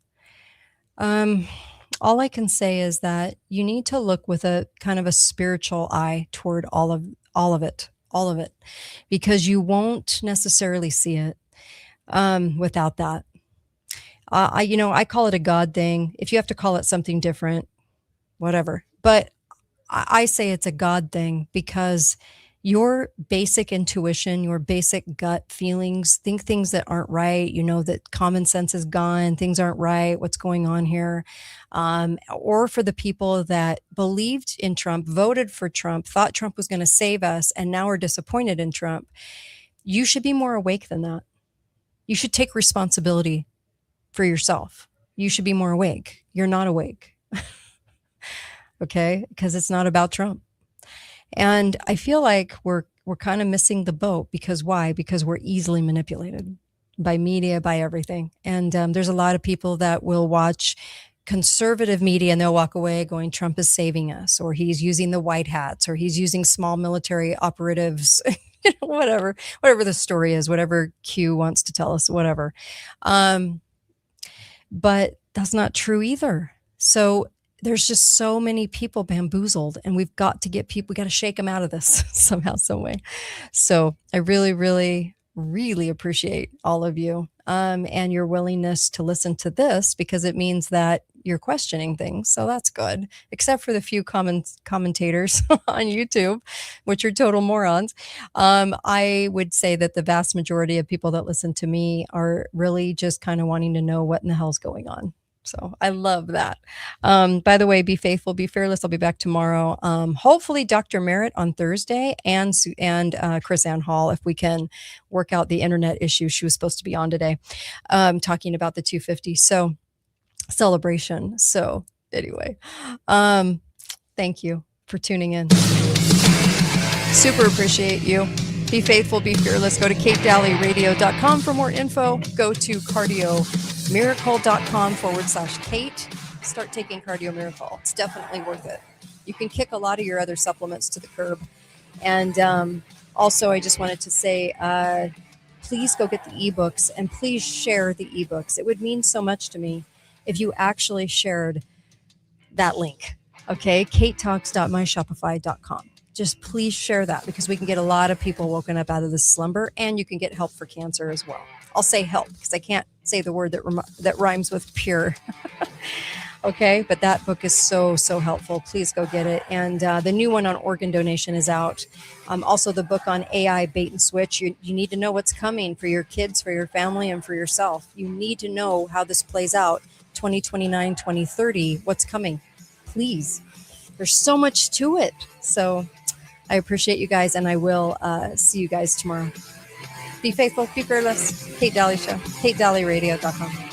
all I can say is that you need to look with a kind of a spiritual eye toward all of it, because you won't necessarily see it without that. I call it a God thing. If you have to call it something different, whatever. But I say it's a God thing because your basic intuition, your basic gut feelings, think things that aren't right, you know, that common sense is gone, things aren't right, what's going on here. Or for the people that believed in Trump, voted for Trump, thought Trump was going to save us, and now are disappointed in Trump, you should be more awake than that. You should take responsibility for yourself. You should be more awake. You're not awake. Okay? Because it's not about Trump. And I feel like we're kind of missing the boat because why? Because we're easily manipulated. by media, by everything. And there's a lot of people that will watch conservative media and they'll walk away going, Trump is saving us, or he's using the white hats, or he's using small military operatives, whatever the story is, whatever Q wants to tell us, whatever. But that's not true either. So there's just so many people bamboozled, and we've got to get people, we got to shake them out of this somehow, some way. So I really, really, really appreciate all of you and your willingness to listen to this, because it means that you're questioning things. So that's good, except for the few commentators on YouTube, which are total morons. I would say that the vast majority of people that listen to me are really just kind of wanting to know what in the hell's going on. So I love that. By the way, be faithful, be fearless. I'll be back tomorrow. Hopefully Dr. Merritt on Thursday and Chris Ann Hall, if we can work out the internet issue. She was supposed to be on today, talking about the 250. So celebration. So anyway, thank you for tuning in. Super appreciate you. Be faithful, be fearless. Go to katedalleyradio.com for more info. Go to cardiomiracle.com/Kate. Start taking Cardio Miracle. It's definitely worth it. You can kick a lot of your other supplements to the curb. And also, I just wanted to say, please go get the ebooks and please share the ebooks. It would mean so much to me if you actually shared that link. Okay, katetalks.myshopify.com. Just please share that, because we can get a lot of people woken up out of this slumber, and you can get help for cancer as well. I'll say help because I can't say the word that rhymes with pure. Okay, but that book is so helpful. Please go get it. And the new one on organ donation is out. Also, the book on AI bait and switch. You need to know what's coming for your kids, for your family, and for yourself. You need to know how this plays out 2029, 2030, what's coming. Please. There's so much to it. So I appreciate you guys, and I will see you guys tomorrow. Be faithful, be fearless. Kate Daly Show, katedalleyradio.com.